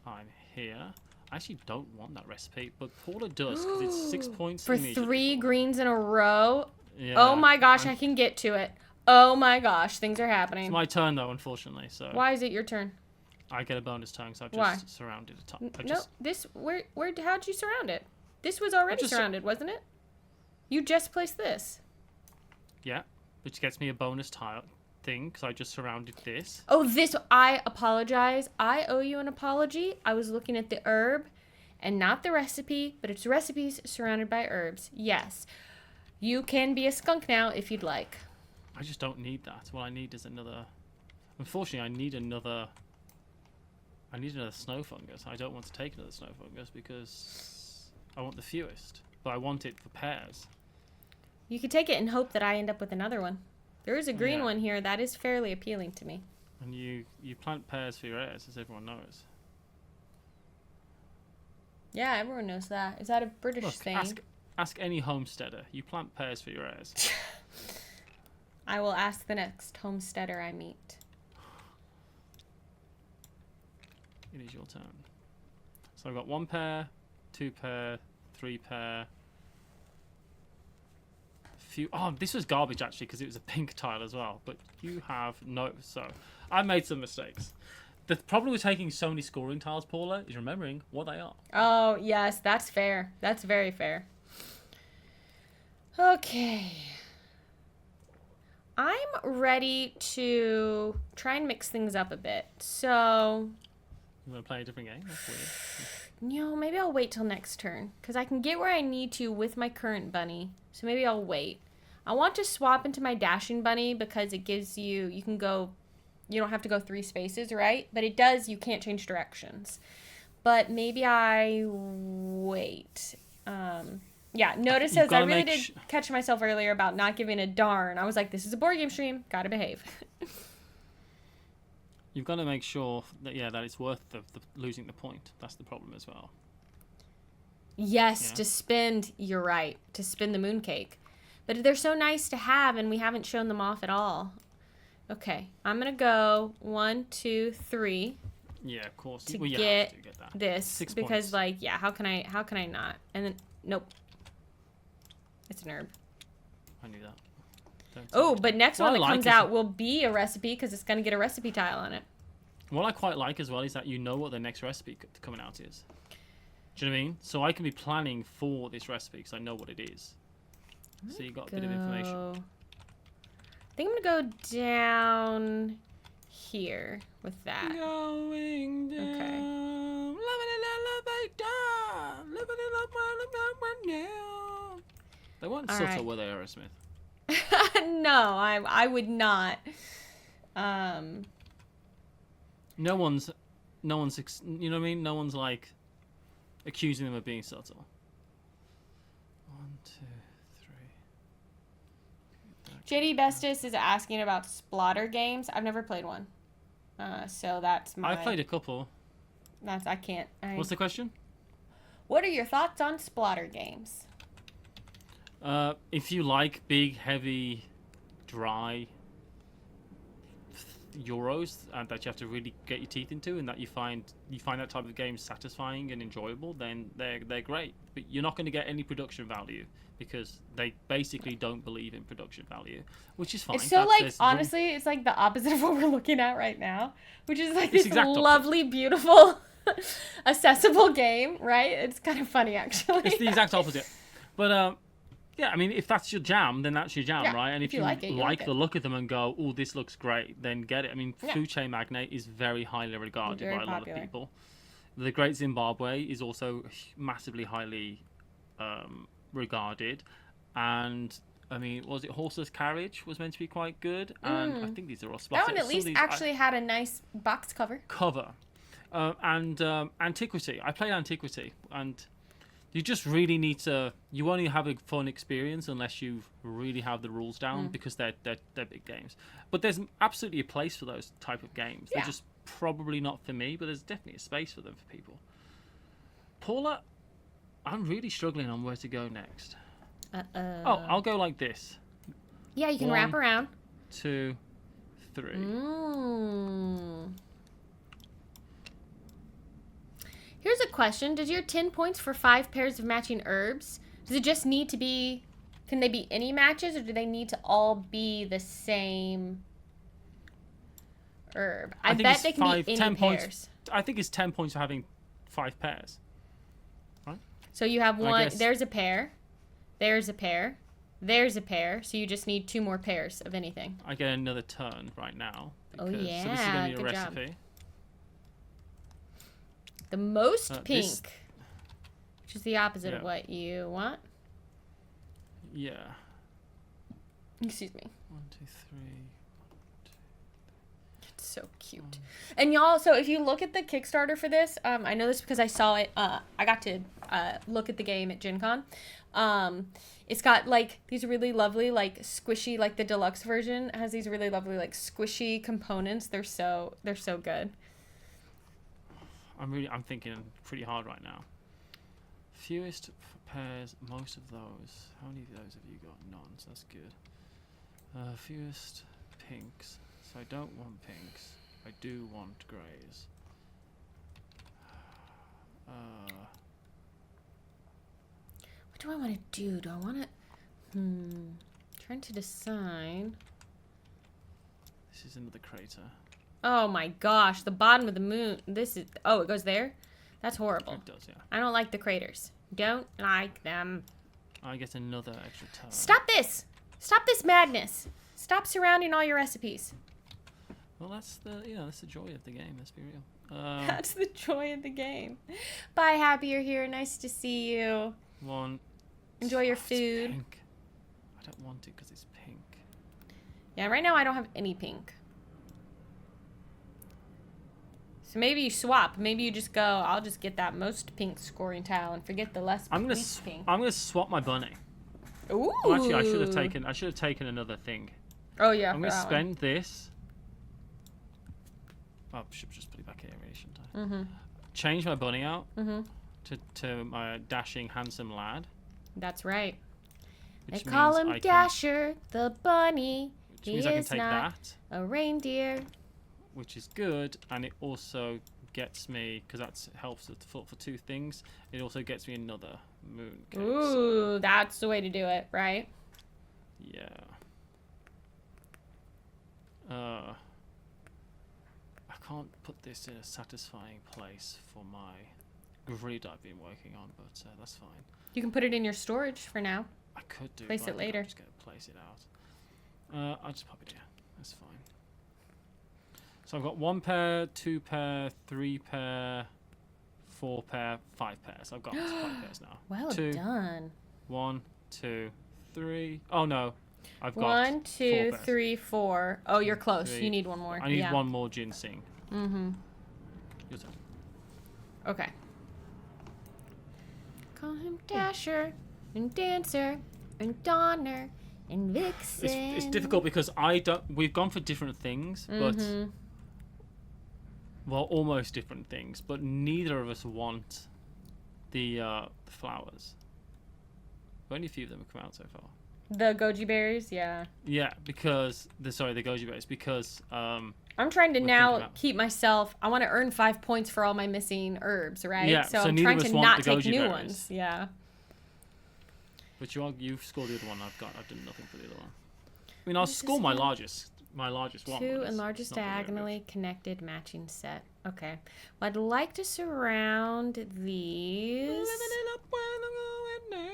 I'm here. I actually don't want that recipe, but Paula does because it's 6 points For immediately. 3 greens in a row. Yeah, Oh my gosh, I can get to it. Oh my gosh, things are happening. It's my turn though, unfortunately. So Why is it your turn? I get a bonus turn because I've Why? just surrounded a top. No, how'd you surround it? This was already surrounded, wasn't it? You just placed this. Yeah, which gets me a bonus tile thing because I just surrounded this. Oh, I apologize. I owe you an apology. I was looking at the herb and not the recipe, but it's recipes surrounded by herbs. Yes. You can be a skunk now if you'd like. I just don't need that. What I need is another. Unfortunately, I need another snow fungus. I don't want to take another snow fungus because I want the fewest, but I want it for pairs. You could take it and hope that I end up with another one. There is a green one here that is fairly appealing to me. And you plant pairs for your heirs, as everyone knows. Yeah, everyone knows that. Is that a British thing? Ask any homesteader. You plant pairs for your heirs. I will ask the next homesteader I meet. It is your turn. So I've got 1 pair, 2 pair, 3 pair. Oh, this was garbage actually because it was a pink tile as well. But you have no. So I made some mistakes. The problem with taking so many scoring tiles, Paula, is remembering what they are. Oh, yes, that's fair. That's very fair. Okay. I'm ready to try and mix things up a bit. So, You want to play a different game? That's weird. maybe I'll wait till next turn. Because I can get where I need to with my current bunny. So maybe I'll wait. I want to swap into my dashing bunny because it gives you can go, you don't have to go 3 spaces, right? But it does, you can't change directions. But maybe I wait. Yeah, notice as I really did catch myself earlier about not giving a darn. I was like, this is a board game stream. Gotta behave. You've got to make sure that that it's worth the losing the point. That's the problem as well. Yes, to spend, you're right, to spend the mooncake. But they're so nice to have, and we haven't shown them off at all. Okay, I'm going to go 1, 2, 3. Yeah, of course. To you get, have to get that. this. 6 because, points. how can I not? And then, nope. It's an herb. I knew that. Oh, but next one that comes out will be a recipe because it's going to get a recipe tile on it. What I quite like as well is that you know what the next recipe coming out is. Do you know what I mean? So I can be planning for this recipe because I know what it is. So you got a bit of information. I think I'm going to go down here with that. Going down. Okay. Living in elevator. Living in up down. They weren't All subtle, right. were they, Aerosmith? No, I would not. No one's, you know what I mean? No one's like accusing them of being subtle. 1, 2, 3. JD Bestis is asking about Splotter games. I've never played one. So that's my... I've played a couple. I can't... What's the question? What are your thoughts on Splotter games? If you like big, heavy, dry Euros that you have to really get your teeth into, and that you find that type of game satisfying and enjoyable, then they're great. But you're not going to get any production value because they basically don't believe in production value, which is fine. It's so honestly, it's like the opposite of what we're looking at right now, which is like this lovely, beautiful, accessible game, right? It's kind of funny actually. It's the exact opposite, but yeah, I mean, if that's your jam, then that's your jam, right? And if you like the look of them and go, "Oh, this looks great," then get it. I mean, Food Chain Magnate is very highly regarded by a lot of people. The Great Zimbabwe is also massively highly regarded, and I mean, was it Horseless Carriage was meant to be quite good, and I think these are all spotted. That one at least actually had a nice box cover. And Antiquity. I played Antiquity, and you just really need to. You only have a fun experience unless you really have the rules down, because they're big games. But there's absolutely a place for those type of games. They're just probably not for me, but there's definitely a space for them for people. Paula, I'm really struggling on where to go next. Oh, I'll go like this. Yeah, you can wrap around. 2, 3. Here's a question. Does your 10 points for 5 pairs of matching herbs, does it just need to be, can they be any matches, or do they need to all be the same herb? I bet they can be any pairs. Points. I think it's 10 points for having 5 pairs. Right? So you have one, there's a pair, there's a pair, there's a pair, so you just need 2 more pairs of anything. I get another turn right now. Oh yeah, so this is going to be a good recipe. job. The most pink, which is the opposite of what you want. Yeah. Excuse me. 1, 2, 3. It's so cute. And y'all, so if you look at the Kickstarter for this, I know this because I saw it. I got to look at the game at Gen Con. It's got like these really lovely, like squishy, like the deluxe version has these really lovely, like squishy components. They're so good. I'm thinking pretty hard right now. Fewest pairs, most of those. How many of those have you got? None, so that's good. Fewest pinks. So I don't want pinks. I do want greys. What do I want to do? Do I want to... Trying to decide. This is another crater. Oh my gosh, the bottom of the moon. This is... Oh, it goes there? That's horrible. It does, yeah. I don't like the craters. Don't like them. I get another extra turn. Stop this! Stop this madness! Stop surrounding all your recipes. Well, that's the joy of the game. Let's be real. That's the joy of the game. Bye, Happy, you're here. Nice to see you. 1. Enjoy your food. Pink. I don't want it because it's pink. Yeah, right now I don't have any pink. So maybe you swap. Maybe you just go, I'll just get that most pink scoring tile and forget the less pink. I'm gonna swap my bunny. Ooh. Oh, actually, I should have taken another thing. Oh yeah. I'm gonna spend this. Oh, I should just put it back here, really, shouldn't I? Mm-hmm. Change my bunny out to my dashing, handsome lad. That's right. They call him Dasher, the bunny. Which means I can take that. A reindeer. Which is good, and it also gets me, because that helps for 2 things, it also gets me another moon cake. Ooh, that's the way to do it, right? Yeah. I can't put this in a satisfying place for my grid I've been working on, but that's fine. You can put it in your storage for now. I could do place it later. I'm just going to place it out. I'll just pop it here. That's fine. So I've got 1 pair, 2 pair, 3 pair, 4 pair, 5 pairs. I've got 5 pairs now. Well 2, done. 1, 2, 3. Oh no, I've got 1, 2, 4 pairs. 3, 4. Oh, you're close. 3. You need one more. I need one more ginseng. Mm-hmm. Your turn. Okay. Call him Dasher and Dancer and Donner and Vixen. It's difficult because we've gone for different things, but well, almost different things, but neither of us want the flowers. Only a few of them have come out so far. The goji berries, yeah. Yeah, because the goji berries, because I'm trying to now keep myself. I want to earn 5 points for all my missing herbs, right? Yeah, so so I'm neither trying of us to want not the take goji new berries. ones. Yeah. But you've scored the other one. I've done nothing for the other one. I mean, I'll score my largest one. 2 and largest diagonally connected matching set. Okay. Well, I'd like to surround these. Living it up when I'm going down.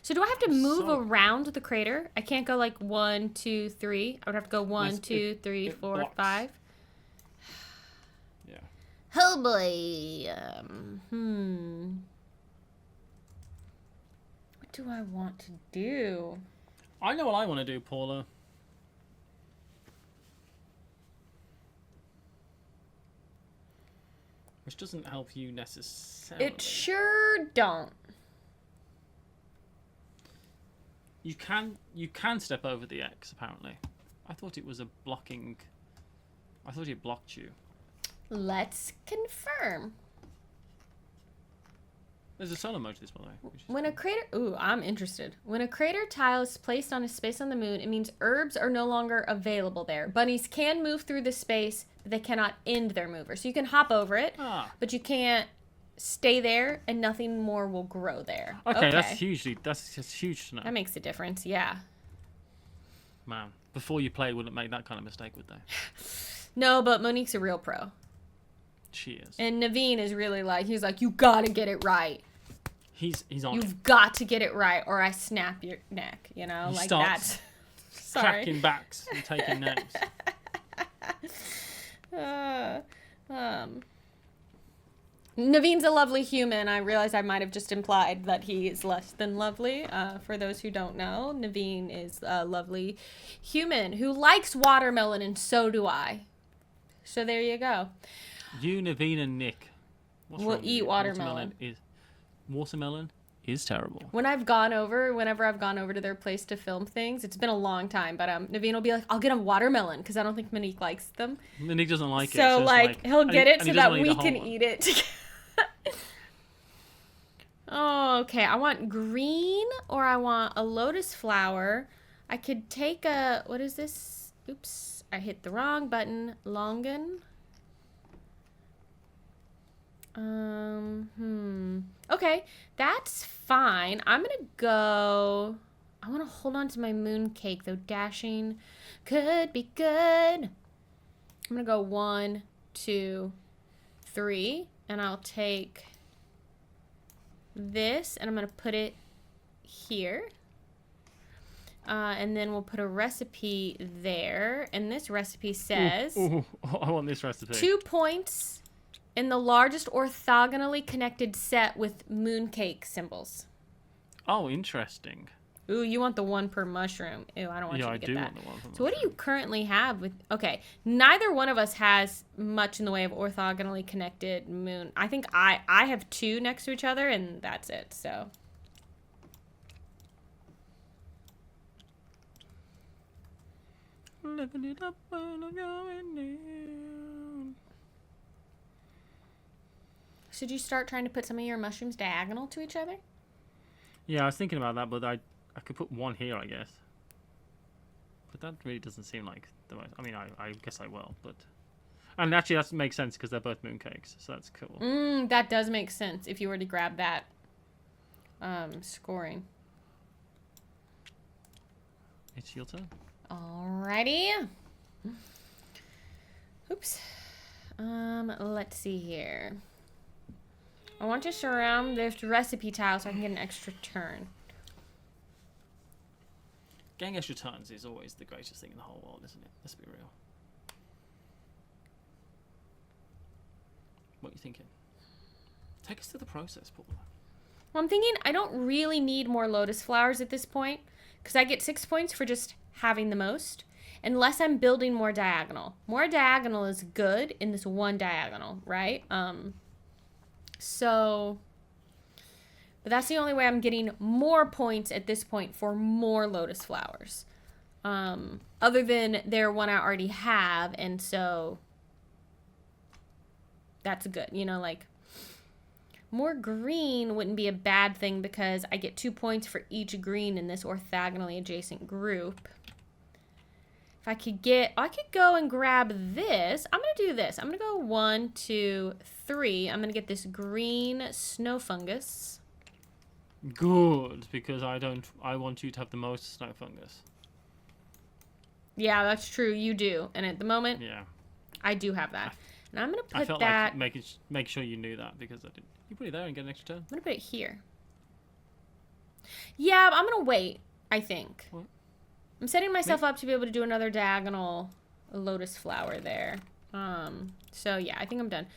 So do I have to move around the crater? I can't go like 1, 2, 3. I would have to go 1, 2, 3, 4, blocks. 5. Yeah. Oh boy. What do I want to do? I know what I want to do, Paula. Which doesn't help you necessarily. It sure don't. You can step over the X, apparently. I thought it was a blocking. I thought it blocked you. Let's confirm. There's a solo mode to this, by the way. When a crater... Ooh, I'm interested. When a crater tile is placed on a space on the moon, it means herbs are no longer available there. Bunnies can move through the space, but they cannot end their mover. So you can hop over it, but you can't stay there, and nothing more will grow there. Okay, that's just huge to know. That makes a difference, yeah. Man, before you play, wouldn't make that kind of mistake, would they? No, but Monique's a real pro. She is. And Naveen is really he's like, you gotta get it right. He's on You've got to get it right, or I snap your neck, you know? He like starts that. Sorry. cracking backs and taking names. Naveen's a lovely human. I realize I might have just implied that he is less than lovely. For those who don't know, Naveen is a lovely human who likes watermelon, and so do I. So there you go. You, Naveen, and Nick We'll eat watermelon. Watermelon is terrible. Whenever I've gone over to their place to film things, it's been a long time, but Naveen will be like, I'll get a watermelon, because I don't think Monique likes them. Monique doesn't like it. So, he'll get it so that we can one. eat it together. Oh, okay. I want green, or I want a lotus flower. I could take a... What is this? Oops. I hit the wrong button. Longan. Okay, that's fine. I'm gonna go... I want to hold on to my moon cake, though. Dashing could be good. I'm gonna go 1, 2, 3, and I'll take this, and I'm gonna put it here. And then we'll put a recipe there, and this recipe says... Ooh, I want this recipe. 2 points in the largest orthogonally connected set with mooncake symbols. Oh, interesting. Ooh, you want the 1 per mushroom. Ew, I don't want you to get that. Yeah, I do want the 1 per mushroom. So what do you currently have with... Okay, neither one of us has much in the way of orthogonally connected moon. I think I have 2 next to each other, and that's it, so... Living it up when I'm going down. Should you start trying to put some of your mushrooms diagonal to each other? Yeah, I was thinking about that, but I could put 1 here, I guess. But that really doesn't seem like the most... I mean, I guess I will, but... And actually, that makes sense, because they're both mooncakes, so that's cool. That does make sense, if you were to grab that scoring. It's your turn. Alrighty. Oops. Let's see here. I want to surround this recipe tile so I can get an extra turn. Getting extra turns is always the greatest thing in the whole world, isn't it? Let's be real. What are you thinking? Take us through the process, Paula. Well, I'm thinking I don't really need more lotus flowers at this point because I get 6 points for just having the most, unless I'm building more diagonal. More diagonal is good in this one diagonal, right? But that's the only way I'm getting more points at this point for more lotus flowers. Other than their one I already have, and so that's good. You know, like, more green wouldn't be a bad thing because I get 2 points for each green in this orthogonally adjacent group. If I could go and grab this. I'm going to do this. I'm going to go 1, 2, 3. I'm going to get this green snow fungus. Good, because I want you to have the most snow fungus. Yeah, that's true. You do. And at the moment, yeah, I do have that. And I'm going to put I felt that... like make sure you knew that, because I didn't. You put it there and get an extra turn. I'm going to put it here. Yeah, I'm going to wait, I think. What? I'm setting myself up to be able to do another diagonal lotus flower there. So, yeah, I think I'm done.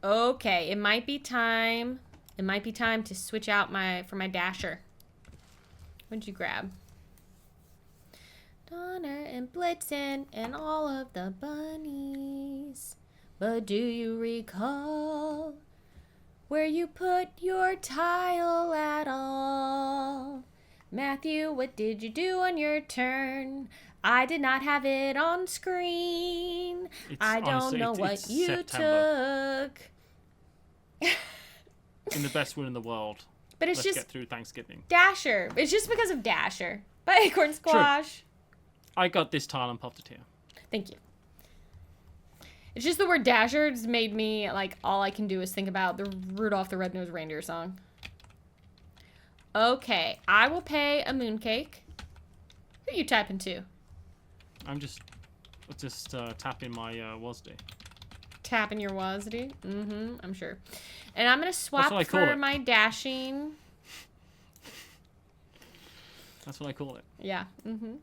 Okay, it might be time. It might be time to switch out for my dasher. What'd you grab? Donner and Blitzen and all of the bunnies. But do you recall where you put your tile at all? Matthew, what did you do on your turn? I did not have it on screen. I don't know what you took. In the best win in the world. But it's Let's just get through Thanksgiving. Dasher. It's just because of Dasher. By Acorn Squash. True. I got this tile and popped it here. Thank you. It's just the word Dasher has made me, like, all I can do is think about the Rudolph the Red-Nosed Reindeer song. Okay, I will pay a mooncake. Who are you tapping to? I'm just tapping my WASD. Tapping your WASD? Mm-hmm, I'm sure. And I'm going to swap for my dashing. That's what I call it. Yeah, mm-hmm.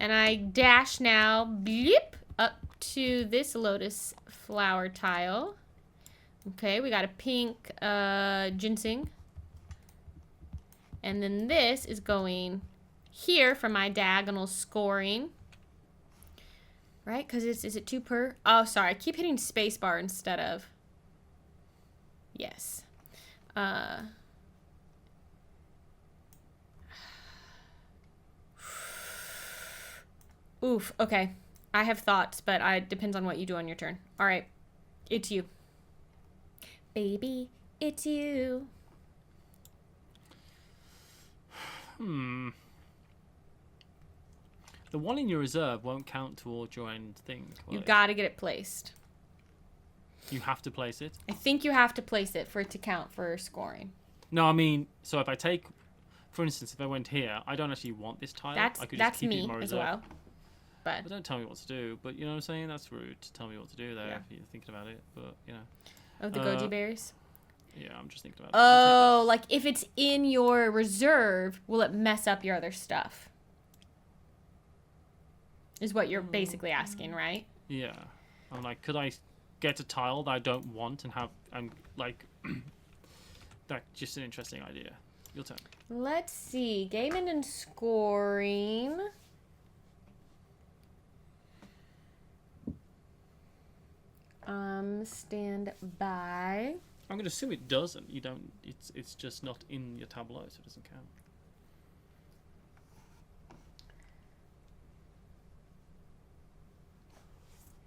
And I dash now, bleep, up to this lotus flower tile. Okay, we got a pink ginseng. And then this is going here for my diagonal scoring. Right? Because is it 2 per? Oh, sorry. I keep hitting spacebar instead of. Yes. Oof. Okay. I have thoughts, but it depends on what you do on your turn. All right. It's you. Baby, it's you. The one in your reserve won't count towards your end thing. You gotta get it placed. You have to place it? I think you have to place it for it to count for scoring. No, I mean, so if I take, for instance, if I went here, I don't actually want this tile. I could just keep it in my reserve. As well. But don't tell me what to do. But you know what I'm saying? That's rude to tell me what to do there if you're thinking about it. But, you know. Oh, the goji berries? Yeah, I'm just thinking about it. Oh, like if it's in your reserve, will it mess up your other stuff? Is what you're basically asking, right? Yeah. I'm like, could I get a tile that I don't want and have, and like, that's just an interesting idea. Your turn. Let's see. Gaming and scoring. Stand by. I'm going to assume it doesn't. You don't. It's just not in your tableau, so it doesn't count.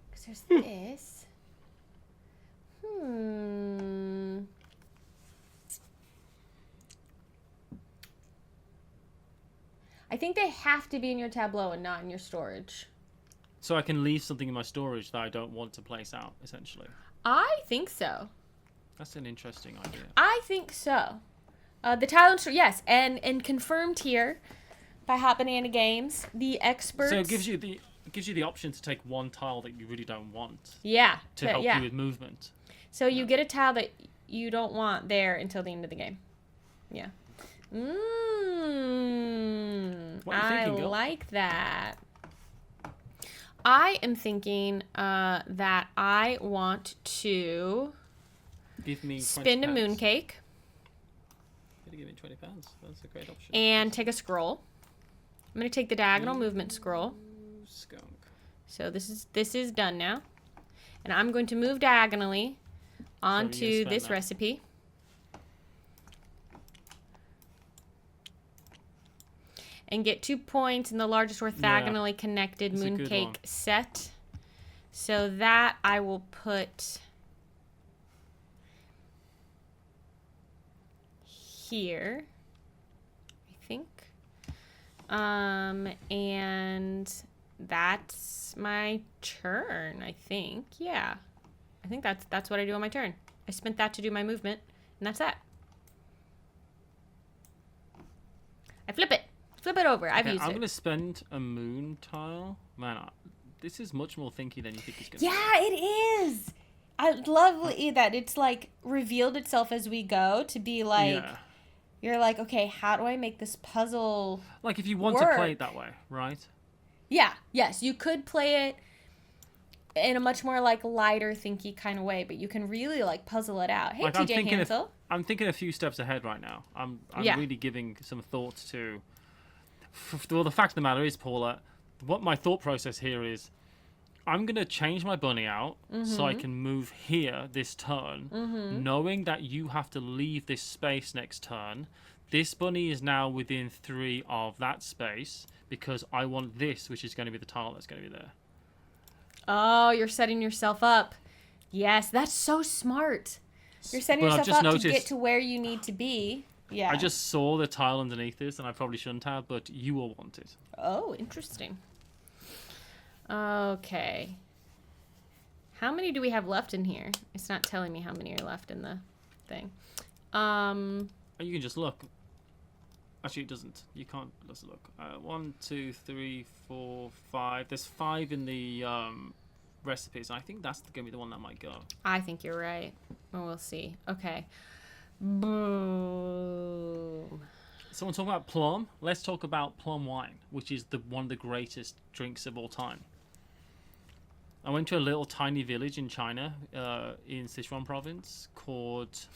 Because there's this. I think they have to be in your tableau and not in your storage. So I can leave something in my storage that I don't want to place out, essentially. I think so. That's an interesting idea. I think so. The tile and yes, and confirmed here by Hot Banana Games, the experts. So it gives you the option to take one tile that you really don't want. Yeah. To help you with movement. So you get a tile that you don't want there until the end of the game. Yeah. What are you I thinking, girl? like that. I am thinking that I want to Give me 20 spin a pounds. mooncake Gonna give me 20 pounds. That's a great option. and take a scroll. I'm going to take the diagonal movement scroll. Ooh, skunk. So this is done now. And I'm going to move diagonally onto spend this that. recipe. And get 2 points in the largest orthogonally connected That's a good one. mooncake set. So that I will put here, I think. And that's my turn, I think. Yeah. I think that's what I do on my turn. I spent that to do my movement, and that's that. I flip it. Flip it over. I've used I'm it. going to spend a moon tile. Man, this is much more thinky than you think it's going to be. Yeah, it is. I love that it's like revealed itself as we go to be like, Yeah. you're like, okay, how do I make this puzzle? Like if you want to play it that way, right? Yeah, yes, you could play it in a much more like lighter, thinky kind of way, but you can really like puzzle it out. Hey, Like, TJ Hansel. I'm thinking a few steps ahead right now. I'm Yeah. really giving some thought to. Well, the fact of the matter is, Paula, what my thought process here is, I'm gonna change my bunny out so I can move here this turn, knowing that you have to leave this space next turn. This bunny is now within 3 of that space because I want this, which is going to be the tile that's going to be there. Oh, you're setting yourself up. Yes, that's so smart. You're setting But I've yourself just up to get noticed- to where you need to be. Yeah. I just saw the tile underneath this, and I probably shouldn't have, but you will want it. Oh, interesting. Okay. How many do we have left in here? It's not telling me how many are left in the thing. And you can just look. Actually, it doesn't. You can't just look. 1, 2, 3, 4, 5. There's 5 in the recipes. And I think that's going to be the one that might go. I think you're right. Well, we'll see. Okay. Boom. Someone talk about plum. Let's talk about plum wine, which is one of the greatest drinks of all time. I went to a little tiny village in China, in Sichuan province, called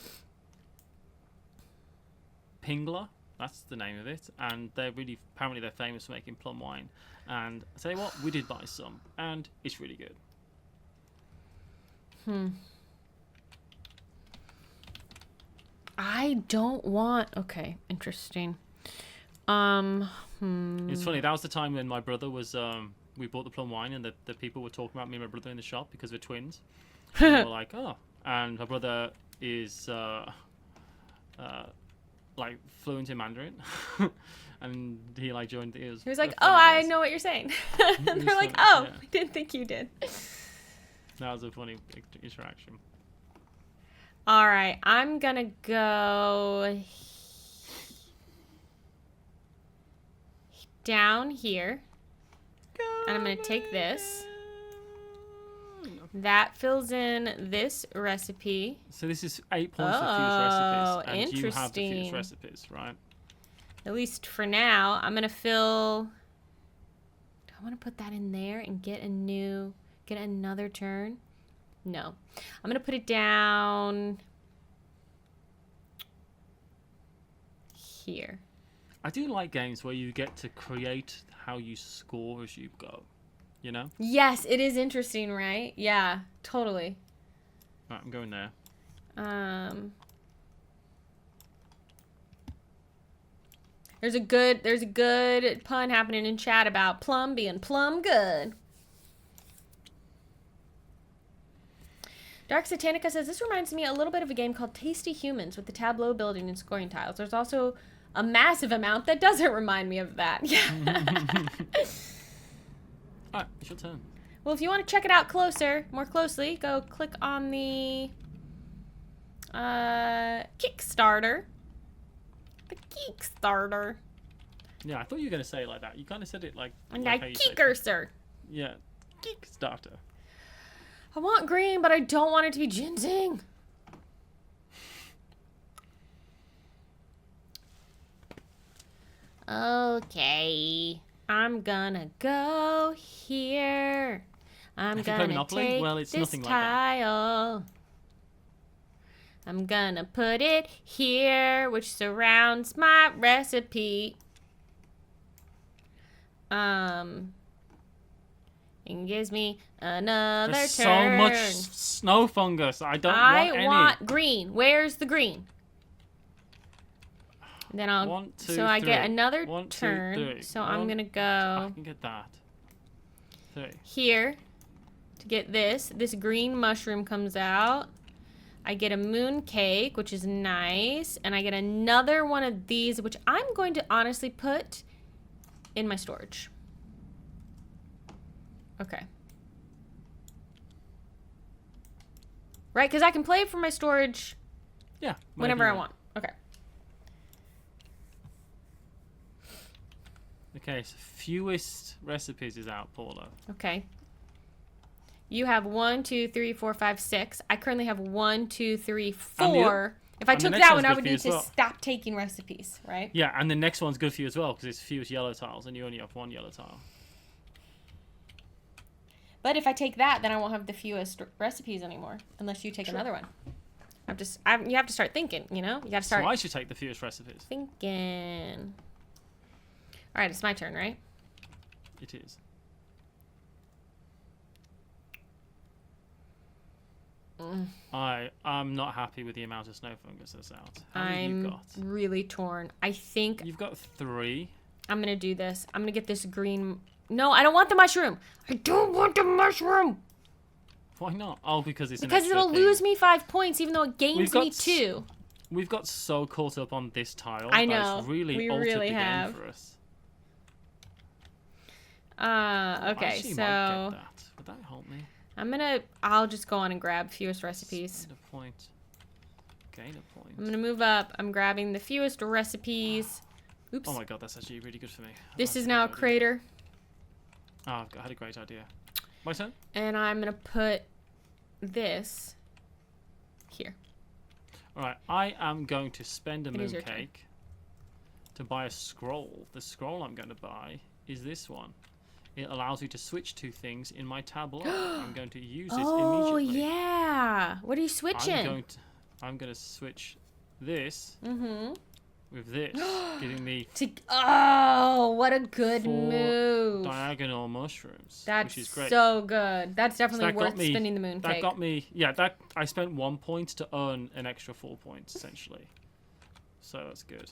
Pingla. That's the name of it, and apparently they're famous for making plum wine. And I tell you what, we did buy some, and it's really good. I don't want. Okay, interesting. It's funny. That was the time when my brother was. We bought the plum wine, and the people were talking about me and my brother in the shop because we're twins. And they were like, "Oh," and my brother is like fluent in Mandarin, and he like joined. He was like, "Oh, I know what you're saying." And they're like, funny, "Oh, yeah. we didn't think you did." That was a funny interaction. All right, I'm gonna go down here, and I'm gonna take this. That fills in this recipe. So this is 8 points for Oh, fused recipes, and you have the fused interesting. recipes, right? At least for now, I'm gonna fill. Do I want to put that in there and get another turn? No, I'm gonna put it down here. I do like games where you get to create how you score as you go. You know? Yes, it is interesting, right? Yeah, totally. Right, I'm going there. There's a good pun happening in chat about plum being plum good. Dark Satanica says, this reminds me a little bit of a game called Tasty Humans with the tableau building and scoring tiles. There's also a massive amount that doesn't remind me of that. Yeah. Alright, it's your turn. Well, if you want to check it out more closely, go click on the Kickstarter. The Kickstarter. Yeah, I thought you were going to say it like that. You kind of said it like And how I you say it. Kickstarter. Yeah, Kickstarter. I want green, but I don't want it to be ginseng. Okay. I'm gonna go here. I'm If you play gonna Monopoly, take well, it's this nothing like that. tile. I'm gonna put it here, which surrounds my recipe. It gives me another There's turn. so much snow fungus. I don't want any. I want green. Where's the green? Then I'll. 1, 2, so I get 3. another 1, 2, turn. 3. So 1, I'm gonna I go can get that. 3. here to get this. This green mushroom comes out. I get a moon cake, which is nice, and I get another one of these, which I'm going to honestly put in my storage. Okay. Right, because I can play it from my storage Yeah. whenever I want. Okay. Okay, so fewest recipes is out, Paula. Okay. You have 1, 2, 3, 4, 5, 6. I currently have 1, 2, 3, 4. If I and the took next that one's one, I good would for you need as to well. stop taking recipes, right? Yeah, and the next one's good for you as well because it's fewest yellow tiles, and you only have 1 yellow tile. But if I take that, then I won't have the fewest recipes anymore, unless you take another one. You have to start thinking, you know? You got to start So I should take the fewest recipes. thinking. All right, it's my turn, right? It is. I'm not happy with the amount of snow fungus that's out. How many have you I'm got? really torn. I think You've got 3. I'm going to do this. I'm going to get this green. No, I don't want the mushroom. I don't want the mushroom. Why not? Oh, because it's Because an extra it'll thing. lose me 5 points, even though it gains We've got me 2. We've got so caught up on this tile. I that know. it's really We altered really the have. game for us. Okay, I actually so might get that. Would that help me? I'll just go on and grab fewest recipes. Spend a point. Gain a point. I'm gonna move up. I'm grabbing the fewest recipes. Oops. Oh my god, that's actually really good for me. This That's is now a great idea. crater. Oh, I had a great idea. My turn? And I'm gonna put this here. Alright, I am going to spend a It is your turn. mooncake to buy a scroll. The scroll I'm going to buy is this one. It allows you to switch 2 things in my tableau. I'm going to use it Oh immediately. yeah. What are you switching? I'm going to switch this Mm-hmm. with this, giving me Oh, what a good 4 move. diagonal mushrooms, That's which is great. so good. That's definitely that got worth me- spending the moon That cake. got me, yeah, that I spent 1 point to earn an extra 4 points, essentially. So that's good.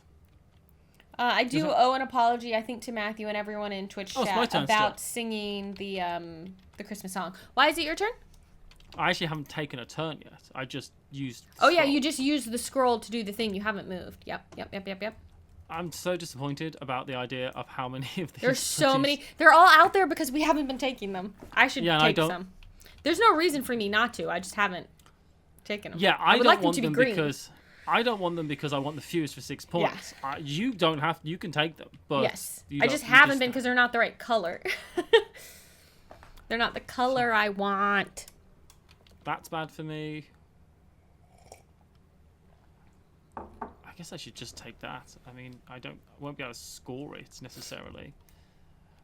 I do Is it- owe an apology, I think, to Matthew and everyone in Twitch Oh, it's my chat turn about still. singing the Christmas song. Why is it your turn? I actually haven't taken a turn yet. I just used Oh yeah, scroll. you just used the scroll to do the thing. You haven't moved. Yep. I'm so disappointed about the idea of how many of these. There's so produce- many. They're all out there because we haven't been taking them. I should Yeah, and I take don't- some. There's no reason for me not to. I just haven't taken them. Yeah, I would don't like them want to be them green. because I don't want them because I want the fewest for 6 points. You don't have. You can take them, but Yes. you I don't- just you haven't been because they're not the right color. They're not the color I want. That's bad for me. I guess I should just take that. I mean, I won't be able to score it necessarily.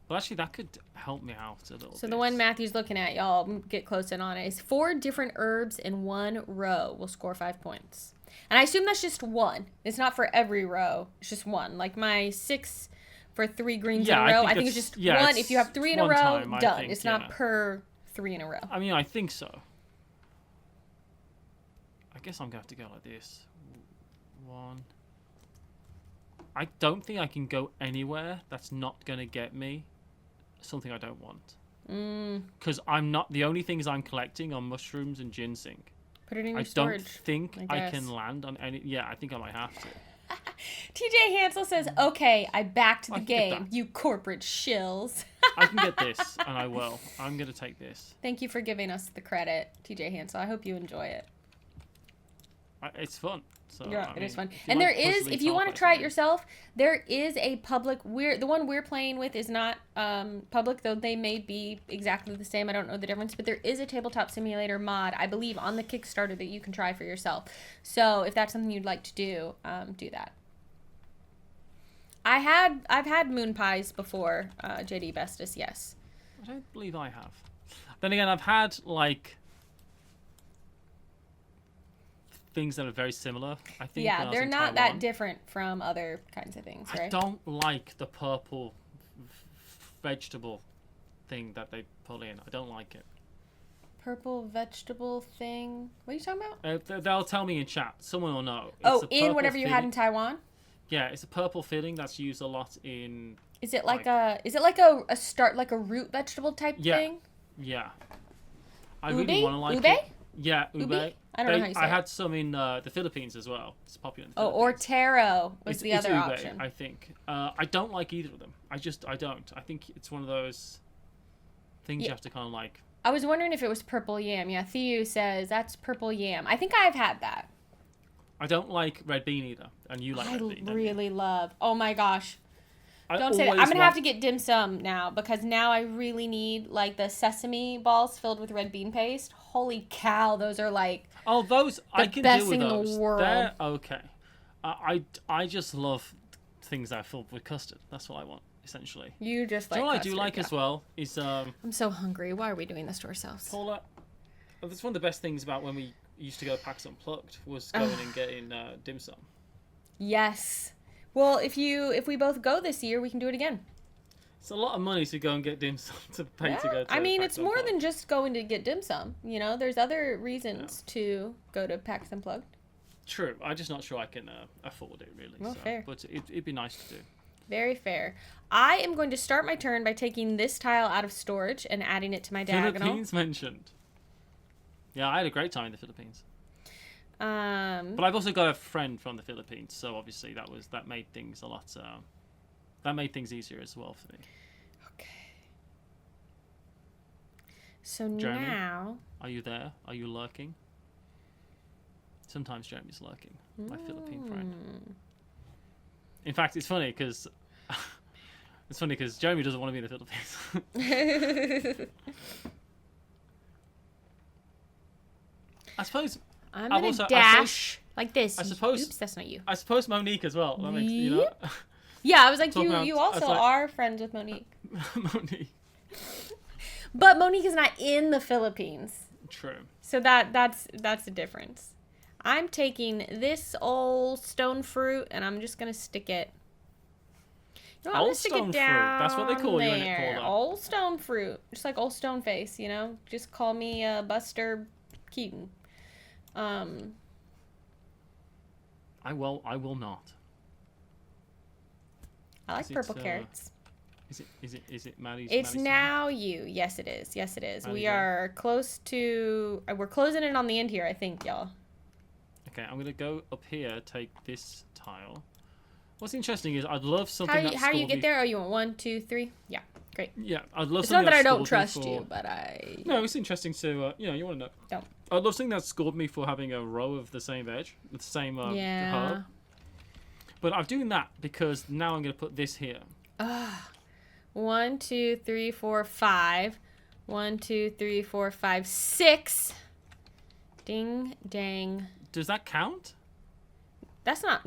But actually, that could help me out a little bit. So the one Matthew's looking at, y'all get close in on it, is 4 different herbs in 1 row will score 5 points. And I assume that's just 1. It's not for every row. It's just 1. Like my 6 for 3 greens in a row. I think it's just 1. If you have 3 in a one row, time, I done. think, It's yeah. not per 3 in a row. I mean, I think so. I guess I'm going to have to go like this. 1. I don't think I can go anywhere that's not going to get me something I don't want. Because I'm not. The only things I'm collecting are mushrooms and ginseng. Put it in your I storage. don't think I I guess. can land on any. Yeah, I think I might have to. TJ Hansel says, okay, I backed the I can get game, that. you corporate shills. I can get this, and I will. I'm going to take this. Thank you for giving us the credit, TJ Hansel. I hope you enjoy it. It's fun. So, Yeah, I it is mean, fun. if you And like there is, puzzly if you want to tile try it placing, yourself, there is a public, the one we're playing with is not public, though they may be exactly the same. I don't know the difference, but there is a tabletop simulator mod, I believe, on the Kickstarter that you can try for yourself. So if that's something you'd like to do, do that. I've had moon pies before, JD Bestis, yes. I don't believe I have. Then again, I've had like things that are very similar. I think. Yeah, when I was they're in not Taiwan. that different from other kinds of things, right? I don't like the purple vegetable thing that they put in. I don't like it. Purple vegetable thing. What are you talking about? They'll tell me in chat. Someone will know. Oh, in whatever you had in Taiwan. Yeah, it's a purple filling that's used a lot in. Is it like a start like a root vegetable type thing? Yeah. I Ube? really want to like Ube? it. Yeah, ube. I don't know how you say I it. had some in the Philippines as well. It's popular in the Oh, or Philippines. taro was It's the other ube, option. I think. I don't like either of them. I don't. I think it's one of those things you have to kind of like. I was wondering if it was purple yam. Yeah, Theo says that's purple yam. I think I've had that. I don't like red bean either, and you like red bean. I really love. Oh my gosh. Don't say that. always I'm gonna have to want- get dim sum now because now I really need like the sesame balls filled with red bean paste. Holy cow, those are like Oh, those I can best deal with thing in the those. world. They're okay. I just love things that are filled with custard. That's what I want, essentially. you just Do like. you know what I custard, do like yeah. as well is I'm so hungry. Why are we doing this to ourselves? Paula. That's one of the best things about when we used to go to PAX Unplugged was going and getting dim sum. Yes. Well, if we both go this year, we can do it again. It's a lot of money to go and get dim sum to pay to go to. I mean, PAX it's more Unplugged. than just going to get dim sum. You know, there's other reasons to go to PAX Unplugged. True. I'm just not sure I can afford it really. Well, fair. But it'd be nice to do. Very fair. I am going to start my turn by taking this tile out of storage and adding it to my diagonal. Philippines mentioned. Yeah, I had a great time in the Philippines. But I've also got a friend from the Philippines, so obviously that made things a lot. That made things easier as well for me. Okay. So Jeremy? now, Are you there? Are you lurking? Sometimes Jeremy's lurking, my Philippine friend. In fact, it's funny because Jeremy doesn't want to be in the Philippines. I suppose. I'm I've gonna also- I dash like this. I suppose- Oops, that's not you. I suppose Monique as well. That makes, you know, Yeah, I was like, Talking about- you I was also like- are friends with Monique. Monique. But Monique is not in the Philippines. True. So that's the difference. I'm taking this old stone fruit and I'm just gonna stick it. No, I'm gonna Old stick stone it fruit. down That's what they call you in it, there. Paula. Old stone fruit, just like old stone face. You know, just call me Buster Keaton. I will not. I like Is it, purple carrots. Is it Maddie's? It's Maddie's now you. Yes, it is. Yes, it is. Maddie We go. are close to. We're closing in on the end here, I think, y'all. turn? Okay, I'm gonna go up here. Take this tile. What's interesting is I'd love something that How do you scored get me- there? Oh, you want 1, 2, 3? Yeah, great. Yeah, I'd love It's something not that I don't scored me trust for- you, but I. No, it's interesting to you want to know. No. I'd love something that scored me for having a row of the same veg, the same Yeah. herb. But I'm doing that because now I'm gonna put this here. 1, 2, 3, 4, 5. 1, 2, 3, 4, 5, 6. Ding, dang. Does that count? That's not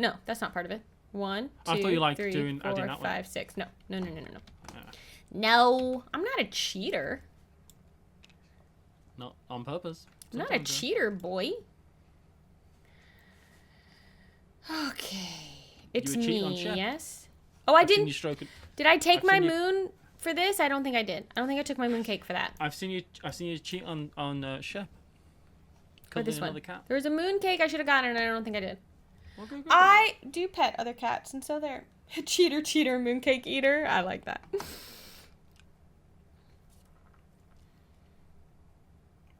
part of it. 1, 2, I thought you liked 3, doing- 4, adding that way. 5, 6. No. Yeah. No, I'm not a cheater. Not on purpose. I'm not a Sometimes, cheater, boy. Okay. It's were cheating on me, Chef. yes? Oh, I I've seen didn't. you stroke it. Did I take I've my seen you- moon for this? I don't think I did. I don't think I took my moon cake for that. I've seen you cheat on Shep. Or this Cuddling one. another cat. There was a moon cake I should have gotten, and I don't think I did. Well, go. I do pet other cats, and so there. Cheater, mooncake eater. I like that.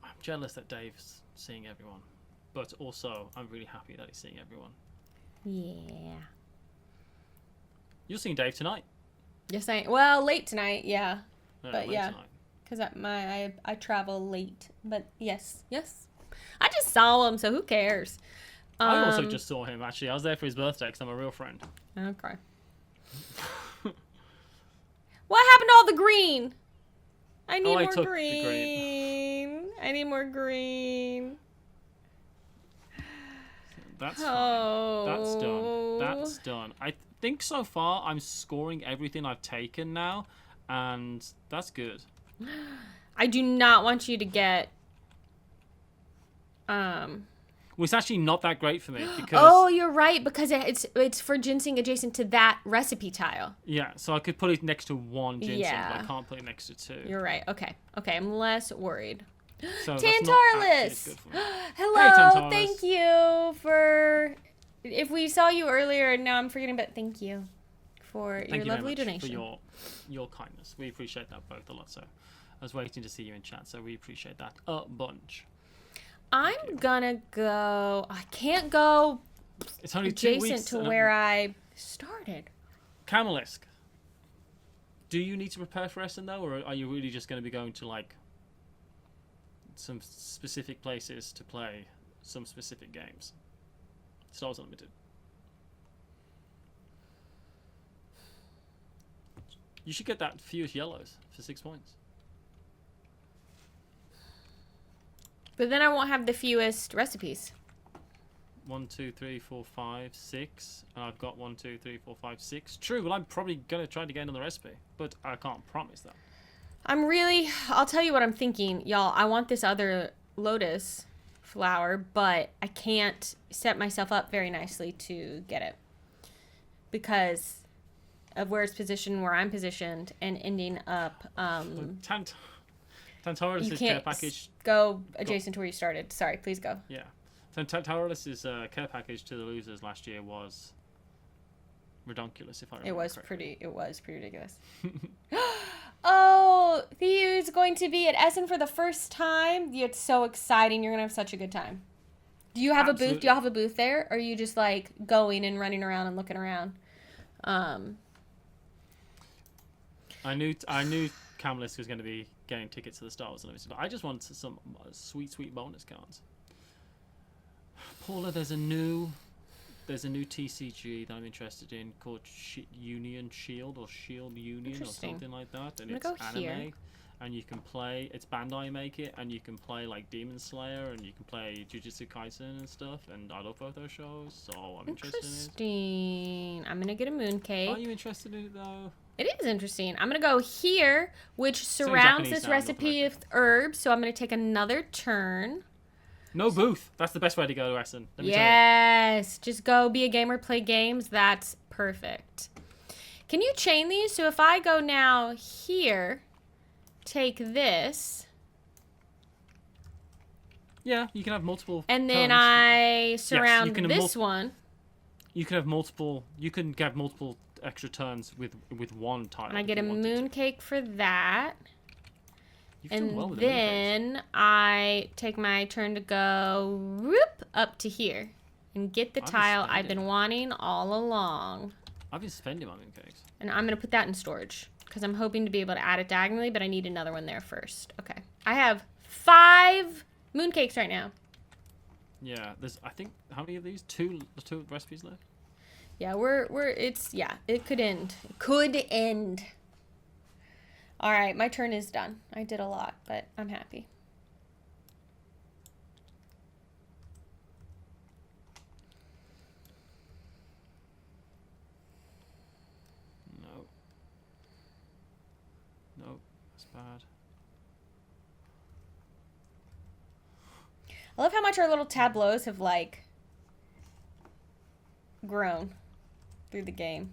I'm jealous that Dave's seeing everyone, but also I'm really happy that he's seeing everyone. Yeah. You're seeing Dave tonight. Yes, well, late tonight, yeah. But late yeah. tonight. Because I travel late. But yes. I just saw him, so who cares? I also just saw him, actually. I was there for his birthday because I'm a real friend. Okay. What happened to all the green? I need I more took the green. I need more green. That's Oh. fine. That's done. think so far I'm scoring everything I've taken now, and that's good. I do not want you to get Well, it's actually not that great for me because Oh, you're right, because it's for ginseng adjacent to that recipe tile. yeah, so I could put it next to one ginseng, Yeah. but I can't put it next to two. You're right. Okay. Okay, I'm less worried. So that's not actually Tantarlus! good for me. Hello, Tantarlus. thank you for... If we saw you earlier, now I'm forgetting, but thank you for Thank your you very lovely much donation. for your kindness. We appreciate that both a lot. So I was waiting to see you in chat, so we appreciate that a bunch. I'm gonna go... I can't go It's only 2 weeks. adjacent to where I started. Camelisk. Do you need to prepare for Essen though, or are you really just going to be going to like some specific places to play some specific games? Stars Unlimited. You should get that fewest yellows for 6 points. But then I won't have the fewest recipes. 1, 2, 3, 4, 5, 6. And I've got 1, 2, 3, 4, 5, 6. True. Well, I'm probably gonna try to get another recipe, but I can't promise that. I'll tell you what I'm thinking, y'all. I want this other lotus flower, but I can't set myself up very nicely to get it because of where it's positioned, where I'm positioned, and ending up. Tantarus' You care can't package. go adjacent to where you started. Sorry, please go. Yeah. Tantarus' care package to the losers last year was redonkulous, if I remember. It was pretty ridiculous. Oh, Theo's going to be at Essen for the first time. It's so exciting. You're going to have such a good time. Do you have a booth? Do y'all have a booth there? Or are you just like going and running around and looking around? I knew Camelisk was going to be getting tickets to the Star Wars Unlimited, but I just want some sweet bonus cards. Paula, there's a new TCG that I'm interested in called Union Shield or Shield Union or something like that, and it's anime. Here. And you can play. It's Bandai make it, and you can play like Demon Slayer, and you can play Jujutsu Kaisen and stuff. And I love both those shows, so I'm interested in it. Interesting. I'm gonna get a mooncake. Are you interested in it though? It is interesting. I'm gonna go here, which surrounds this recipe with herbs. So I'm gonna take another turn. No booth. That's the best way to go to Essen. Yes. Just go be a gamer, play games. That's perfect. Can you chain these? So if I go now here, take this. Yeah, you can have multiple. And then turns. I surround yes, this one. You can have multiple. You can have multiple extra turns with one tile. And I get a mooncake for that. And well then I take my turn to go whoop up to here and get the tile I've been wanting all along. I've been spending my mooncakes. And I'm going to put that in storage because I'm hoping to be able to add it diagonally, but I need another one there first. Okay. I have 5 mooncakes right now. Yeah, there's, I think, how many of these? Two recipes left? Yeah, it could end. It could end. All right, my turn is done. I did a lot, but I'm happy. No, that's bad. I love how much our little tableaus have, like, grown through the game.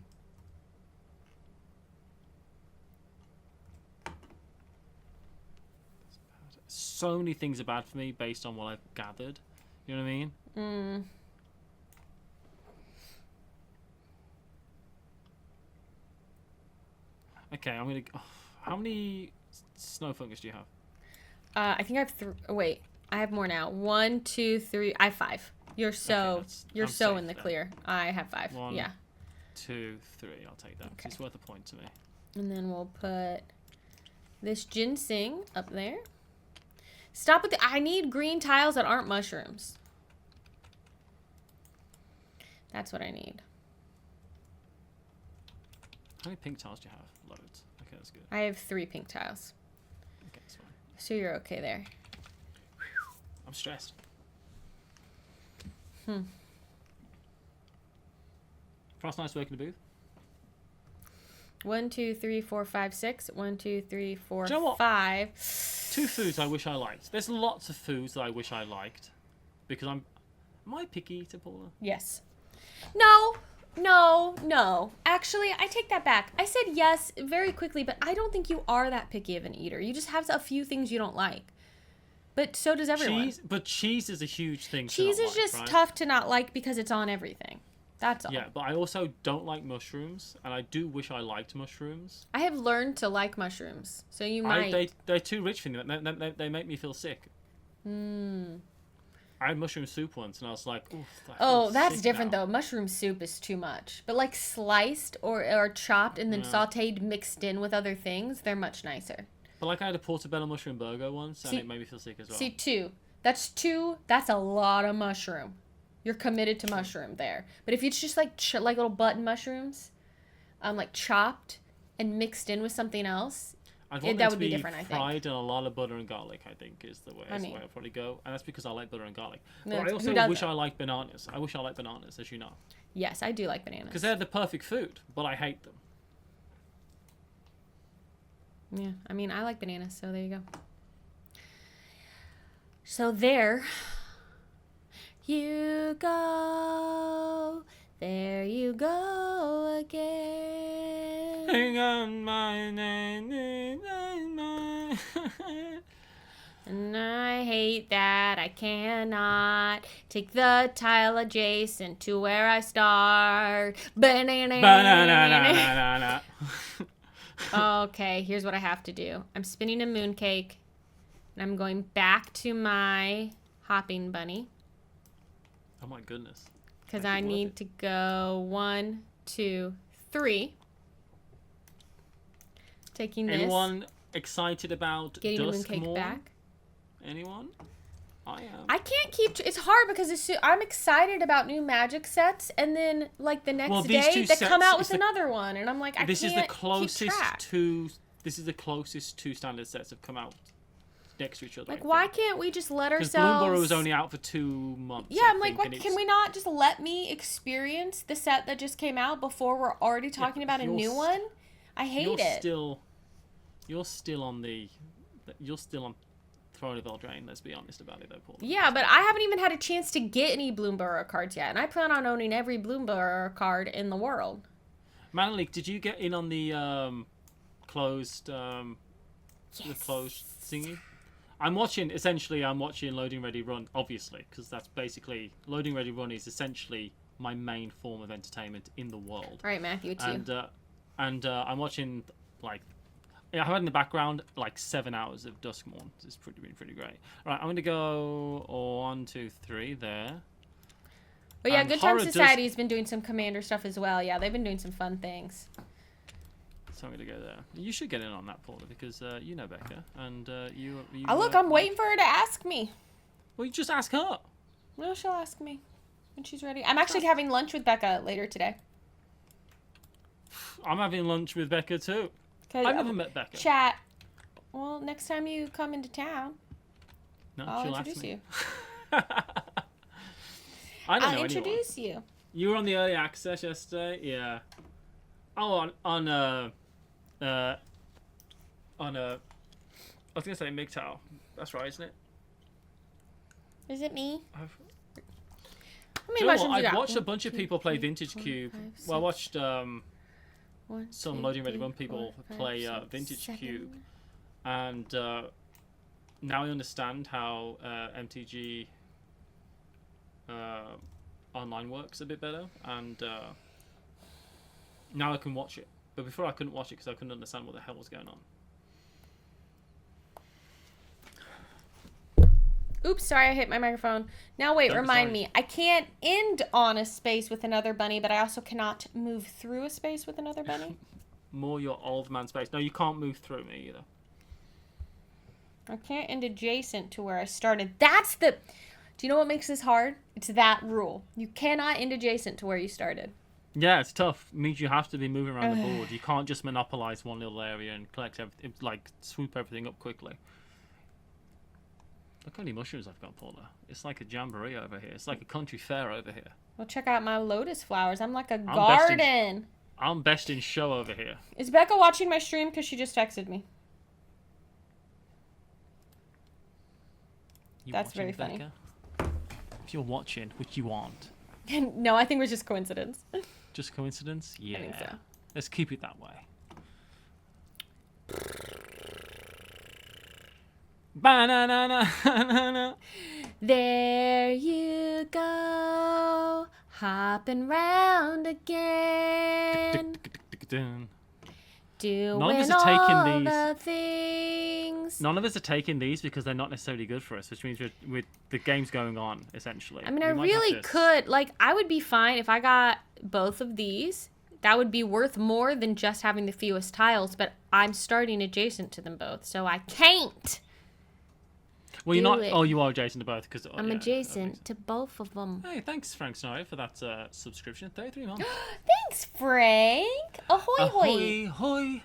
So many things are bad for me based on what I've gathered. You know what I mean? Mm. Okay, I'm gonna. Oh, how many snow fungus do you have? I think I have 3. Wait, I have more now. 1, 2, 3. I have 5. You're so in the clear. I have 5. 1, yeah. 2, 3. I'll take that. Okay. It's worth a point to me. And then we'll put this ginseng up there. Stop with I need green tiles that aren't mushrooms. That's what I need. How many pink tiles do you have? Loads. Okay, that's good. I have 3 pink tiles. Okay, that's fine. So you're okay there. I'm stressed. Hmm. Frost nice working the booth. 1, 2, 3, 4, 5, 6. 1, 2, 3, 4, Do you know what? 5. 2 foods I wish I liked. There's lots of foods that I wish I liked. Because am I a picky eater, Paula? Yes. No. Actually, I take that back. I said yes very quickly, but I don't think you are that picky of an eater. You just have a few things you don't like. But so does everyone. Cheese is a huge thing. Cheese to not is just like, right? tough to not like because it's on everything. That's all. Yeah, but I also don't like mushrooms, and I do wish I liked mushrooms. I have learned to like mushrooms, so you might. They're too rich for me. They make me feel sick. I had mushroom soup once, and I was like, "Oof." That's different though. Mushroom soup is too much, but like sliced or chopped and then sautéed, mixed in with other things, they're much nicer. But like I had a portobello mushroom burger once, and it made me feel sick as well. See, 2. That's 2. That's a lot of mushroom. You're committed to mushroom there. But if it's just like little button mushrooms, like chopped and mixed in with something else, that would be different. I think fried in a lot of butter and garlic. I think is the way I'll probably go, and that's because I like butter and garlic. But I also wish I liked bananas. I wish I liked bananas, as you know. Yes, I do like bananas because they're the perfect food, but I hate them. Yeah, I mean, I like bananas, so there you go. So there you go. There you go again. Hang on my name. And I hate that I cannot take the tile adjacent to where I start. Banana. Okay, here's what I have to do. I'm spinning a mooncake, and I'm going back to my hopping bunny. Oh my goodness. Because I need to go 1, 2, 3. Taking this. Anyone excited about getting a Dusk mooncake Morn? back? Anyone? I am. I can't keep. It's hard because I'm excited about new magic sets, and then like the next day they come out with another one, and I'm like, I can't keep track. This is the closest 2 standard sets have come out next to each other. Like, why can't we just let ourselves? Because Bloomburrow was only out for 2 months. Yeah, I'm like, can we not just let me experience the set that just came out before we're already talking about a new one? I hate it. You're still on Throne of Eldraine, let's be honest about it though, Paul. Yeah, but I haven't even had a chance to get any Bloomburrow cards yet, and I plan on owning every Bloomburrow card in the world. Manalik, did you get in on the closed the closed thingy? I'm watching Loading Ready Run, obviously, because that's basically Loading Ready Run is essentially my main form of entertainment in the world. All right, Matthew, it's you. And I'm watching I've had in the background like 7 hours of Duskmorn. It's been pretty great. All right, I'm gonna go 1, 2, 3 there. But yeah, Good Time Society has been doing some Commander stuff as well. Yeah, they've been doing some fun things. So I'm gonna go there. You should get in on that, Paula, because you know Becca, and you. Look, I'm waiting for her to ask me. Well, you just ask her. No, she'll ask me when she's ready. I'm actually having lunch with Becca later today. I'm having lunch with Becca too. I've never met Becca. Chat. Well, next time you come into town, I'll introduce you. I'll introduce you. You were on the early access yesterday, yeah. Oh, on I was gonna say MGTOW. That's right, isn't it? Is it me? I've watched a bunch of people play Vintage Cube. Well, I watched some Loading Ready Run people play Vintage Cube, and now I understand how MTG online works a bit better, and now I can watch it. But before I couldn't watch it because I couldn't understand what the hell was going on. Oops, sorry, I hit my microphone. Now wait, remind me. I can't end on a space with another bunny, but I also cannot move through a space with another bunny. More your old man space. No, you can't move through me either. I can't end adjacent to where I started. That's the... Do you know what makes this hard? It's that rule. You cannot end adjacent to where you started. Yeah, it's tough. It means you have to be moving around the board. You can't just monopolize one little area and collect everything, like swoop everything up quickly. Look how many mushrooms I've got, Paula. It's like a jamboree over here. It's like a country fair over here. Well, check out my lotus flowers. I'm like a garden. I'm best in show over here. Is Becca watching my stream? Because she just texted me. You That's watching, very funny. Becca? If you're watching, which you aren't. No, I think it was just coincidence. Just coincidence? Yeah. I think so. Let's keep it that way. Ba-na-na-na-na-na. There you go, hopping round again, doing None of us all are taking the things. None of us are taking these because they're not necessarily good for us, which means the game's going on, essentially. I mean, I really could, like, I would be fine if I got both of these. That would be worth more than just having the fewest tiles, but I'm starting adjacent to them both, so I can't. Well, you're not. Oh, you are adjacent to both because I'm adjacent to both of them. Hey, thanks, Frank Scenario, for that subscription. 33 months. Thanks, Frank. Ahoy, hoy. Ahoy, hoy.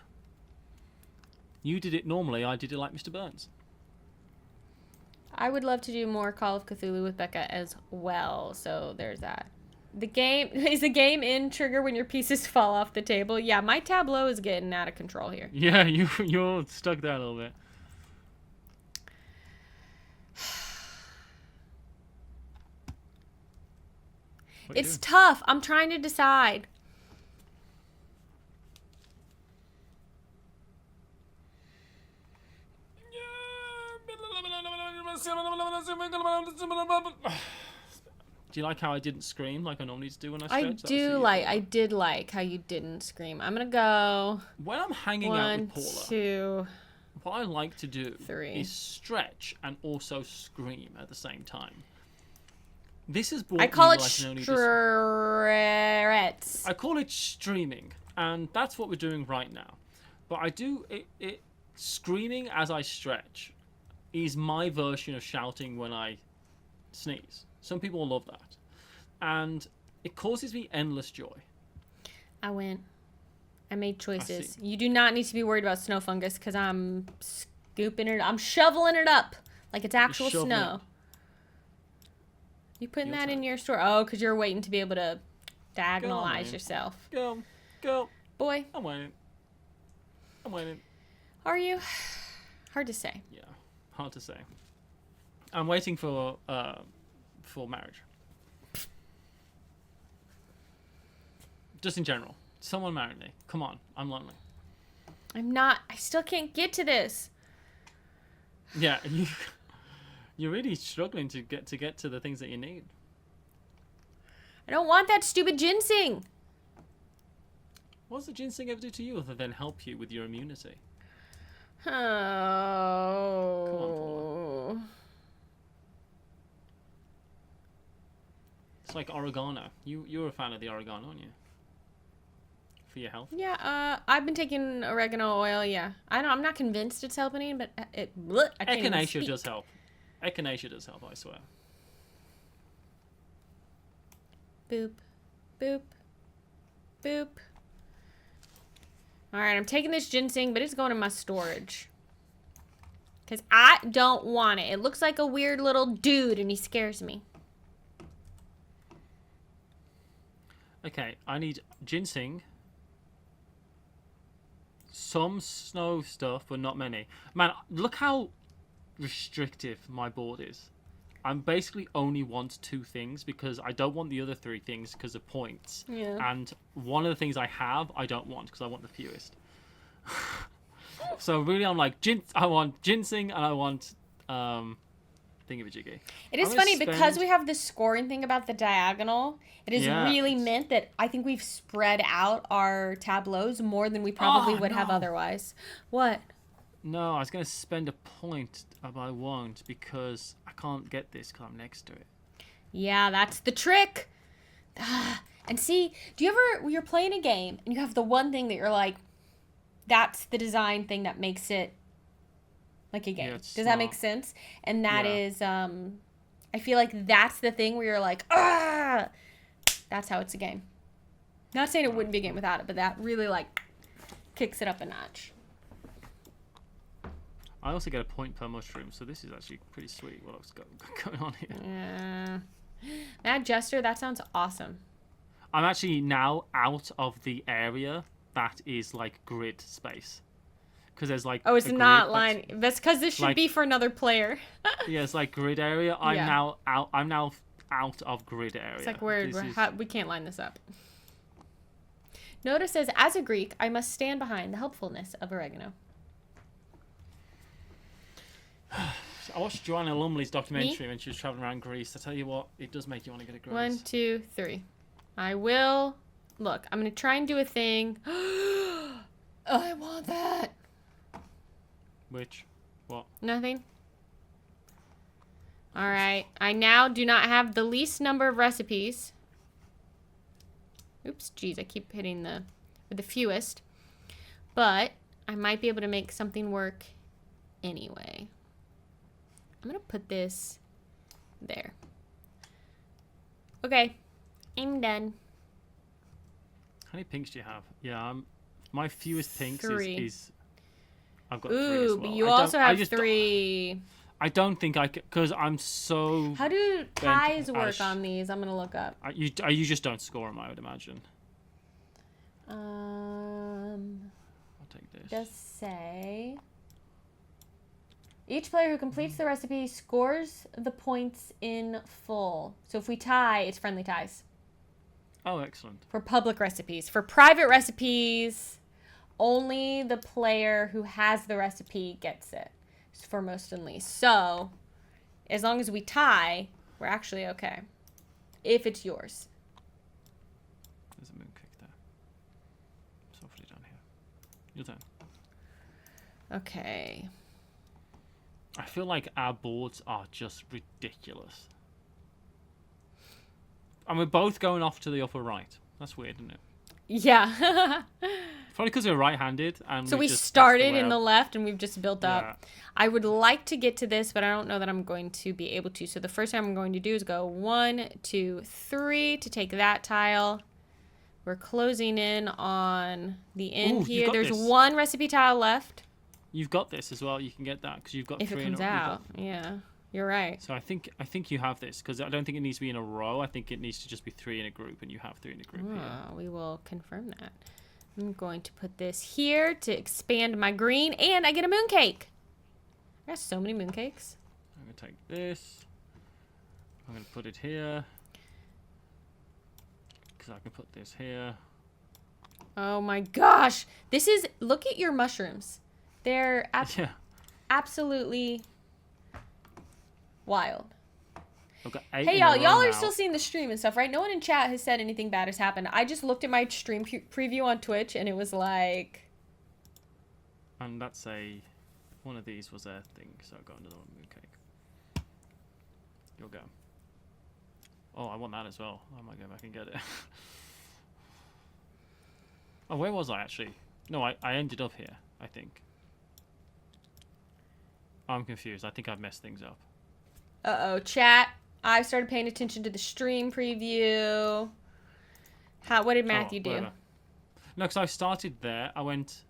You did it normally. I did it like Mr. Burns. I would love to do more Call of Cthulhu with Becca as well. So there's that. The game is the game in trigger when your pieces fall off the table. Yeah, my tableau is getting out of control here. Yeah, you're stuck there a little bit. It's tough. I'm trying to decide. Do you like how I didn't scream like I normally do when I stretch? I did like how you didn't scream. I'm gonna go. When I'm hanging out with Paula, 1, 2, what I like to do 3. is stretch and also scream at the same time. This has brought I call me it stretch. I call it streaming, and that's what we're doing right now. But I do it screaming as I stretch is my version of shouting when I sneeze. Some people love that, and it causes me endless joy. I went. I made choices. You do not need to be worried about snow fungus because I'm scooping it. I'm shoveling it up like it's actual snow. You putting that in your store? Oh, because you're waiting to be able to diagonalize yourself. Go. Boy. I'm waiting. Are you? Hard to say. Yeah, hard to say. I'm waiting for marriage. Just in general. Someone marry me. Come on, I'm lonely. I'm not. I still can't get to this. Yeah, you're really struggling to get to the things that you need. I don't want that stupid ginseng. What does the ginseng ever do to you other than help you with your immunity? Oh. Come on, Paula. It's like oregano. You're a fan of the oregano, aren't you? For your health? Yeah, I've been taking oregano oil, yeah. I'm not convinced it's helping, but I can't even Echinacea speak. does help. Echinacea does help, I swear. Boop. Boop. Boop. Alright, I'm taking this ginseng, but it's going in my storage. Because I don't want it. It looks like a weird little dude, and he scares me. Okay, I need ginseng. Some snow stuff, but not many. Man, look how restrictive my board is. I basically only want 2 things because I don't want the other 3 things because of points. Yeah. And one of the things I have, I don't want because I want the fewest. So really, I'm like, I want ginseng and I want thingamajiggy. It is funny because we have this scoring thing about the diagonal. It has really meant that I think we've spread out our tableaus more than we probably would have otherwise. What? No, I was going to spend a point, but I won't because I can't get this because I'm next to it. Yeah, that's the trick. And see, do you ever, when you're playing a game and you have the one thing that you're like, that's the design thing that makes it like a game. Yeah, Does that make sense? And that is, I feel like that's the thing where you're like, ah, that's how it's a game. Not saying it wouldn't be a game without it, but that really like kicks it up a notch. I also get a point per mushroom, so this is actually pretty sweet what's going on here. Yeah. Mad Jester, that sounds awesome. I'm actually now out of the area that is like grid space. Because there's like Oh, it's a not grid line. That's because this should like- be for another player. yeah, it's like grid area. I'm Yeah. now out. I'm now out of grid area. It's like This is- we can't line this up. Notice says, as a Greek, I must stand behind the helpfulness of oregano. I watched Joanna Lumley's documentary when she was traveling around Greece. I tell you what, it does make you want to go to Greece. 1, 2, 3. I will. Look, I'm going to try and do a thing. I want that. Which? What? Nothing. All right. I now do not have the least number of recipes. Oops, geez, I keep hitting with the fewest. But I might be able to make something work anyway. I'm going to put this there. Okay. I'm done. How many pinks do you have? Yeah, my fewest pinks 3. is I've got 3 as Ooh, well. but you I also don't- I have just 3. I don't think I could, because I'm so... How do ties work Ash. on these? I'm going to look up. You just don't score them, I would imagine. I'll take this. Does say each player who completes the recipe scores the points in full. So if we tie, it's friendly ties. Oh, excellent. For public recipes. For private recipes, only the player who has the recipe gets it. For most and least. So, as long as we tie, we're actually okay. If it's yours. There's a mooncake there. It's hopefully down here. Your turn. Okay. I feel like our boards are just ridiculous. And we're both going off to the upper right. That's weird, isn't it? Yeah. Probably because we're right-handed. And So we just, started in the left and we've just built Yeah. up. I would like to get to this, but I don't know that I'm going to be able to. So the first thing I'm going to do is go 1, 2, 3 to take that tile. We're closing in on the end Ooh, you've here. got There's this. 1 recipe tile left. You've got this as well. You can get that because you've got If 3 it comes in a row. out. Yeah, you're right. So I think you have this because I don't think it needs to be in a row. I think it needs to just be 3 in a group, and you have 3 in a group here. We will confirm that. I'm going to put this here to expand my green, and I get a mooncake. I got so many mooncakes. I'm gonna take this. I'm gonna put it here because I can put this here. Oh my gosh. This is, look at your mushrooms. They're Yeah. absolutely wild. I've got 8 Hey in a y'all, row y'all are now. still seeing the stream and stuff, right? No one in chat has said anything bad has happened. I just looked at my stream preview on Twitch and it was like... And that's one of these was a thing, so I've got another one mooncake. You'll go. Oh, I want that as well. I might go back and get it. Oh, where was I actually? No, I ended up here, I think. I'm confused. I think I've messed things up. Uh-oh, chat. I started paying attention to the stream preview. What did Matthew do? Whatever. No, because I started there. I went...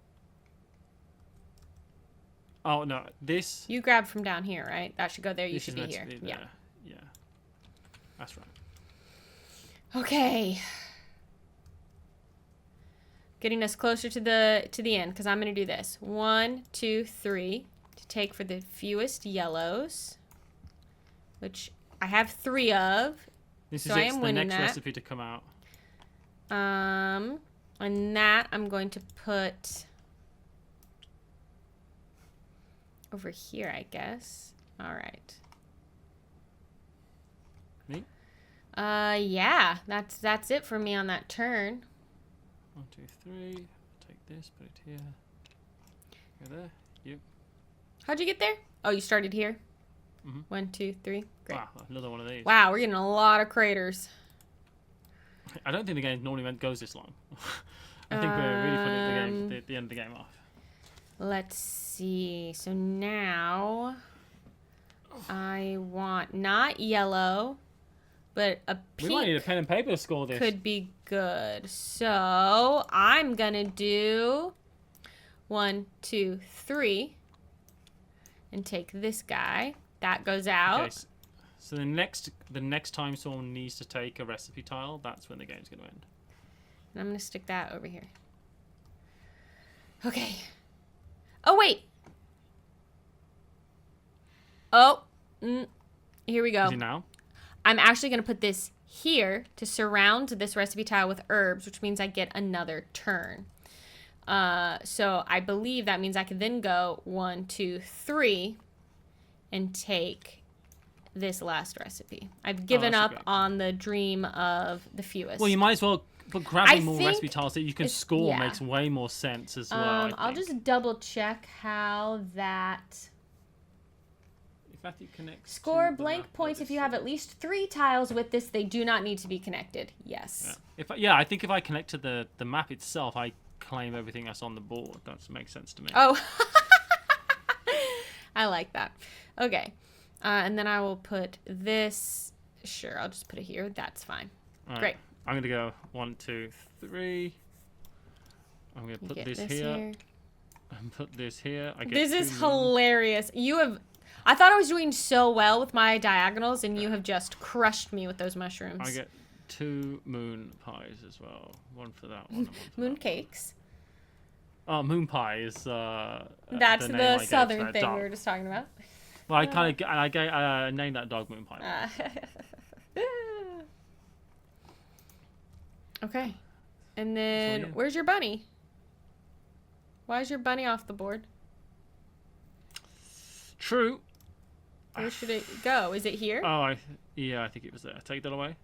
Oh, no. This... You grabbed from down here, right? That should go there. You this should is be meant to here. be Yeah. there. Yeah. That's right. Okay. Getting us closer to the end because I'm going to do this. 1, 2, 3 to take for the fewest yellows, which I have 3 of. This So is I it's am the winning next that. recipe to come out. And that I'm going to put over here, I guess. All right. Me? Yeah, that's it for me on that turn. 1, 2, 3. Take this, put it here. Go there. You. How'd you get there? Oh, you started here. Mhm. 1, 2, 3. Great. Wow, another one of these. Wow, we're getting a lot of craters. I don't think the game normally goes this long. I think we're really putting the end of the game off. Let's see. So now I want not yellow, but a We might need a pink pen and paper to score this. could be good. So I'm gonna do 1, 2, 3 and take this guy. That goes out. Okay, so the next time someone needs to take a recipe tile, that's when the game's going to end. And I'm going to stick that over here. Okay. Oh, wait. Oh. Here we go. Is it now? I'm actually going to put this here to surround this recipe tile with herbs, which means I get another turn. So I believe that means I can then go 1, 2, 3 and take this last recipe. I've given up on the dream of the fewest. Well, you might as well, but grabbing more recipe tiles that you can score makes way more sense as well. I'll just double check how that... Score blank points if you have at least 3 tiles with this. They do not need to be connected. Yes. Yeah. I think if I connect to the map itself, I claim everything that's on the board. That makes sense to me. Oh. I like that. Okay. And then I will put this. Sure, I'll just put it here. That's fine. Right. Great. I'm going to go 1, 2, 3. I'm going to put this here. And put this here. This is hilarious. I thought I was doing so well with my diagonals, and you have just crushed me with those mushrooms. I get 2 moon pies as well. One for that one. Moon cakes. Oh, moon pie is that's the southern thing we were just talking about. Well, I named that dog Moon Pie. Okay. And then, where's your bunny? Why is your bunny off the board? True. Where should it go? Is it here? Oh, I think it was there. Take that away.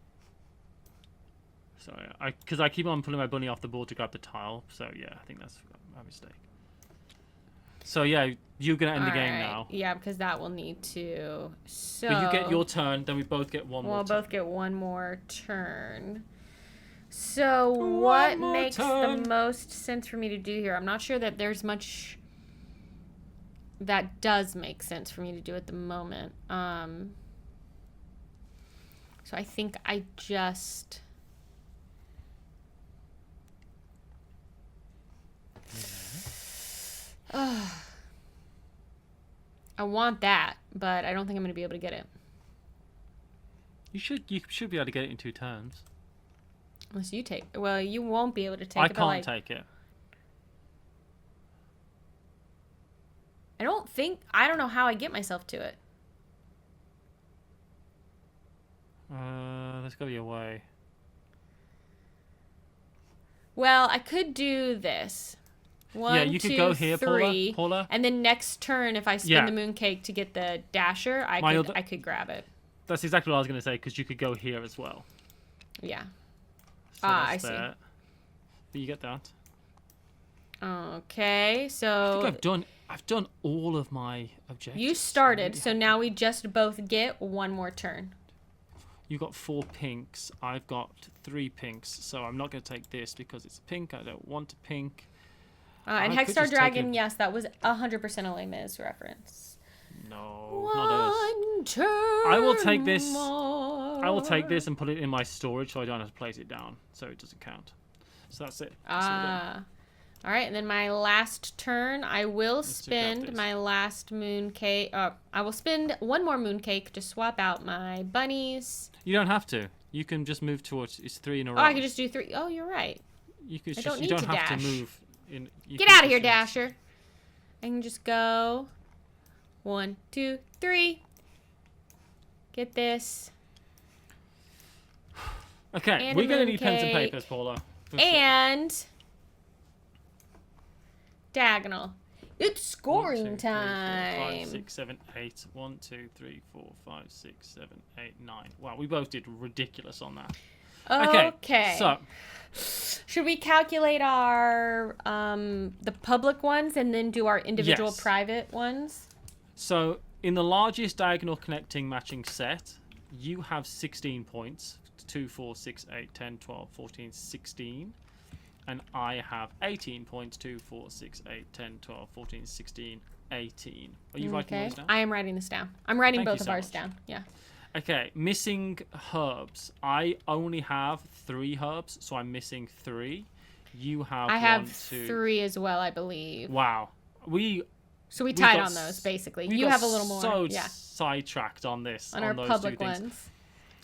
Sorry, because I keep on pulling my bunny off the board to grab the tile. So yeah, I think that's my mistake. So yeah, you're gonna end the game now. Yeah, because that will need to. So. But you get your turn, then we both get one more. We'll both get one more turn. So what makes the most sense for me to do here? I'm not sure that there's much that does make sense for me to do at the moment. So I think I just... I want that, but I don't think I'm going to be able to get it. You should be able to get it in 2 turns. Unless you take... Well, you won't be able to take it. I can't take it. I don't know how I get myself to it. There's got to be a way. Well, I could do this. 1, you 2, could go here, 3, Paula. And then next turn, if I spin the mooncake to get the dasher, I could grab it. That's exactly what I was going to say, because you could go here as well. Yeah. So I see. But you get that. Okay, so... I think I've done all of my objectives. You started, so now we just both get one more turn. You got 4 pinks. I've got 3 pinks, so I'm not going to take this because it's pink. I don't want a pink. And Hexstar Dragon, yes, that was 100% a Les Mis reference. No, not us. I will take this. I will take this and put it in my storage so I don't have to place it down, so it doesn't count. So that's it. All right, and then my last turn, I will spend my last mooncake. I will spend one more mooncake to swap out my bunnies. You don't have to. You can just move towards. It's 3 in a row. Oh, I could just do 3. Oh, you're right. You could I just. don't You need don't to have dash. to move. Get out of here, Dasher. I can just go 1, 2, 3. Get this. Okay, and we're going to need pens and papers, Paula. And diagonal. It's scoring time. 1, 2, 3, 4, 5, 6, 7, 8. 1, 2, 3, 4, 5, 6, 7, 8, 9. Wow, we both did ridiculous on that. Okay. So, should we calculate our the public ones and then do our individual private ones? So, in the largest diagonal connecting matching set, you have 16 points. 2, 4, 6, 8, 10, 12, 14, 16. And I have 18 points. 2, 4, 6, 8, 10, 12, 14, 16, 18. Are you writing those down? I am writing this down. I'm writing both of ours down. Yeah. Okay, missing herbs. I only have 3 herbs, so I'm missing 3. You have I have 3 as well, I believe. Wow. So we tied on those, basically. You have a little more. So sidetracked on this. On our those public 2 things. ones.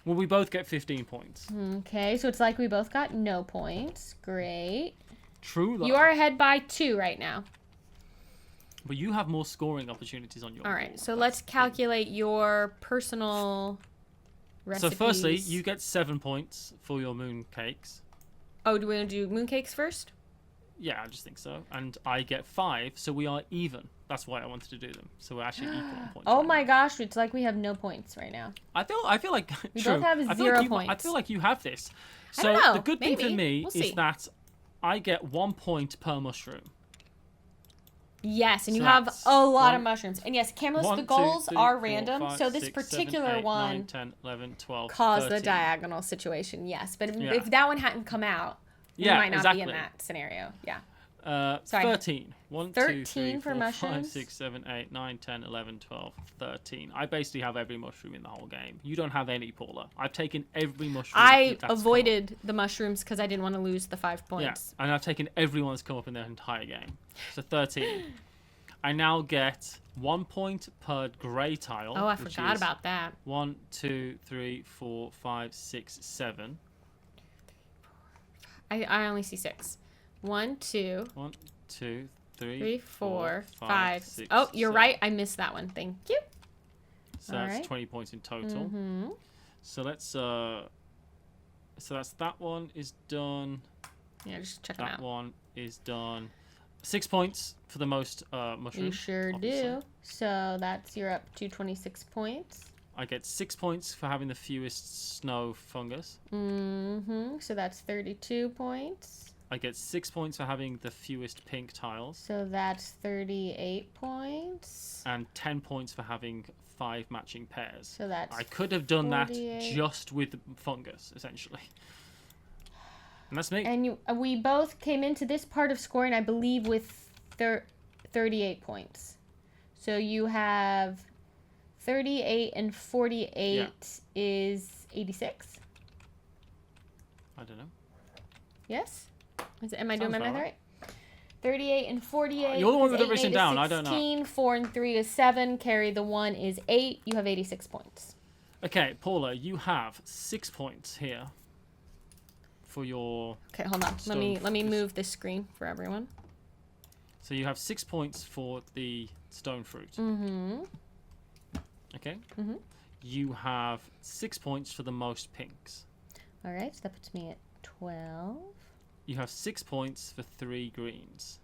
Well, we both get 15 points. Okay, so it's like we both got no points. Great. True. You are ahead by 2 right now. But you have more scoring opportunities on your All right, board. so let's calculate your personal recipes. So firstly, you get 7 points for your moon cakes. Oh, do we want to do mooncakes first? Yeah, I just think so. And I get 5, so we are even. That's why I wanted to do them. So we're actually equal on points. Oh right my now. gosh, it's like we have no points right now. I feel like We true. both have I feel 0 like points. I feel like you have this. I So don't know. the good thing for Maybe. me We'll is see. that I get 1 point per mushroom. Yes, and So you have that's a lot 1, of mushrooms. And yes, Camillus, 1, the 2, goals 3, are 4, random. 5, So this 6, particular 7, 8, one 9, 10, 11, 12, caused 13. the diagonal situation, yes. But Yeah. if that one hadn't come out, we Yeah, might not exactly. be in that scenario. Yeah. Sorry. 13. 1, 2, 3, 13 for 4, 5, mushrooms? 6, 7, 8, 9, 10, 11, 12, 13. I basically have every mushroom in the whole game. You don't have any, Paula. I've taken every mushroom. I that's avoided the mushrooms because I didn't want to lose the 5 come up. points. Yeah, and I've taken everyone that's come up in the entire game. So 13. I now get 1 point per grey tile. Oh, I which forgot is about that. 1, 2, 3, 4, 5, 6, 7. I only see 6. 1, 2, 1, 2, 3, 3, 4, 5, 5. 6, Oh, you're 7. right. I missed that one. Thank you. So All that's right. 20 points in total. Mm-hmm. So let's so that's that one is done. Yeah, just check them That out. one is done. 6 points for the most mushrooms. You sure obviously. do. So you're up to 26 points. I get 6 points for having the fewest snow fungus. Mm-hmm. So that's 32 points. I get 6 points for having the fewest pink tiles. So that's 38 points. And 10 points for having 5 matching pairs. So that's I could have done 48. that just with fungus, essentially. And that's me. And we both came into this part of scoring, I believe, with 38 points. So you have 38 and 48 is 86. I don't know. Yes? Am I doing my Sounds math about right? 38 and 48. You're the one is with it 8 and written 8 is down, I don't know. 16, 4 and 3 is 7. Carry the 1 is 8. You have 86 points. Okay, Paula, you have 6 points here for your. Okay, hold on. Let me move this screen for everyone. So you have 6 points for the stone fruit. Mm-hmm. Okay. Mm-hmm. You have 6 points for the most pinks. All right, so that puts me at 12. You have 6 points for 3 greens.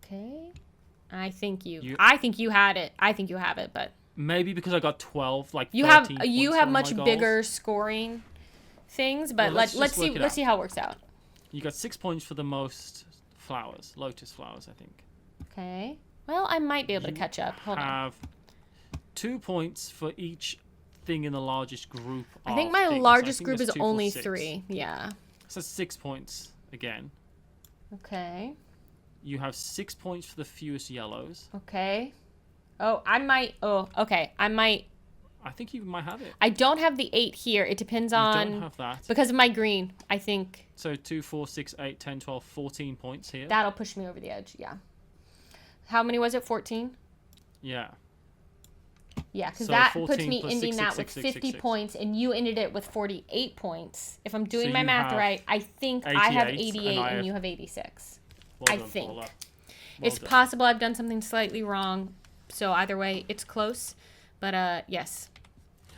Okay. I think you had it. I think you have it, but Maybe because I got 12, like you 13 have you points have on much my goals. bigger scoring things, but Well, let's let's just work see it let's out. see how it works out. You got 6 points for the most flowers, lotus flowers, I think. Okay. Well, I might be able to You catch up. Hold on. have 2 points for each thing in the largest group. I think of my things. I largest think group there's is 2, 4, only 6. 3. Yeah. So that's 6 points again. Okay. You have 6 points for the fewest yellows. Okay. Oh, I might. Oh, okay. I might. I think you might have it. I don't have the 8 here. It depends You on don't have that. because of my green. I think So 2, 4, 6, 8, 10, 12, 14 points here. that'll push me over the edge. Yeah. How many was it? 14. Yeah. Yeah, because So that 14 puts me plus ending 6, that 6, with 6, 6, 50 6. points, and you ended it with 48 points. If I'm doing So my you math have right, I think I have 88 88 and I and have- you have 86. Well I done, think. Paula. Well It's done. possible I've done something slightly wrong, so either way, it's close. But yes.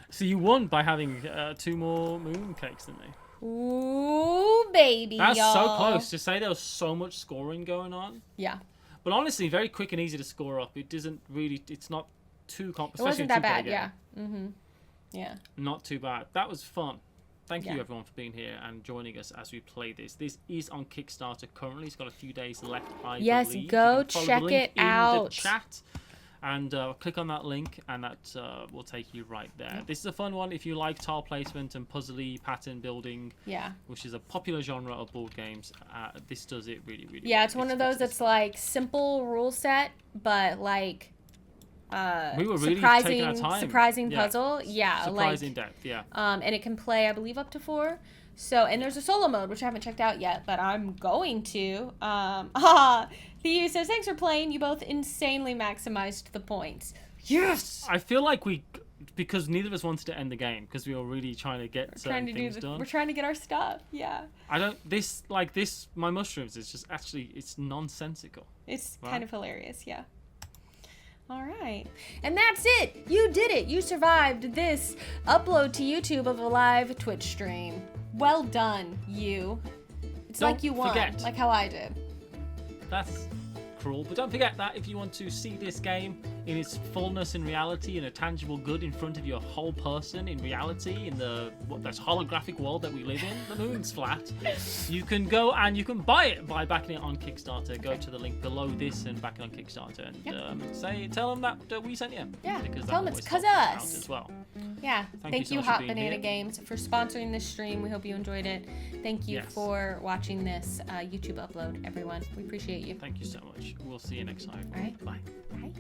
So you won by having 2 more moon cakes than me. Ooh, baby, That's y'all. so close. To say there was so much scoring going on. Yeah, But honestly, very quick and easy to score up. It doesn't really. It's not too it wasn't that bad. Yeah. Mm-hmm. Yeah. Not too bad. That was fun. Thank you Yeah. everyone for being here and joining us as we play this. This is on Kickstarter currently. It's got a few days left, I Yes, believe. go You can follow check the link it in out. the chat and click on that link and that will take you right there. This is a fun one if you like tile placement and puzzly pattern building, Yeah. which is a popular genre of board games. This does it really, really Yeah, well. it's one of those that's like simple rule set, but like we were really taking our surprising time. surprising Yeah. puzzle. Yeah, Surprise like in depth, yeah. and it can play, I believe, up to 4. So, and there's a solo mode, which I haven't checked out yet, but I'm going to. Theo says, thanks for playing. You both insanely maximized the points. Yes! I feel like we because neither of us wanted to end the game because we were really trying to get certain things done. We're trying to get our stuff. Yeah. I don't. My mushrooms is just actually it's nonsensical. It's kind of hilarious. Yeah. All right. And that's it. You did it. You survived this upload to YouTube of a live Twitch stream. Well done, you. It's Don't like you won, forget. like how I did. That's cruel. But don't forget that if you want to see this game in its fullness in reality, in a tangible good in front of your whole person in reality, in this holographic world that we live in, the moon's flat, you can go and you can buy it by backing it on Kickstarter. Go to the link below this and back it on Kickstarter and tell them that we sent you. Yeah, because tell them that it's always 'cause helps us. out as well. Yeah, thank you you so much for Hot being Banana here. Games for sponsoring this stream. We hope you enjoyed it. Thank you for watching this YouTube upload, everyone. We appreciate you. Thank you so much. We'll see you next time. All right. Bye. Bye.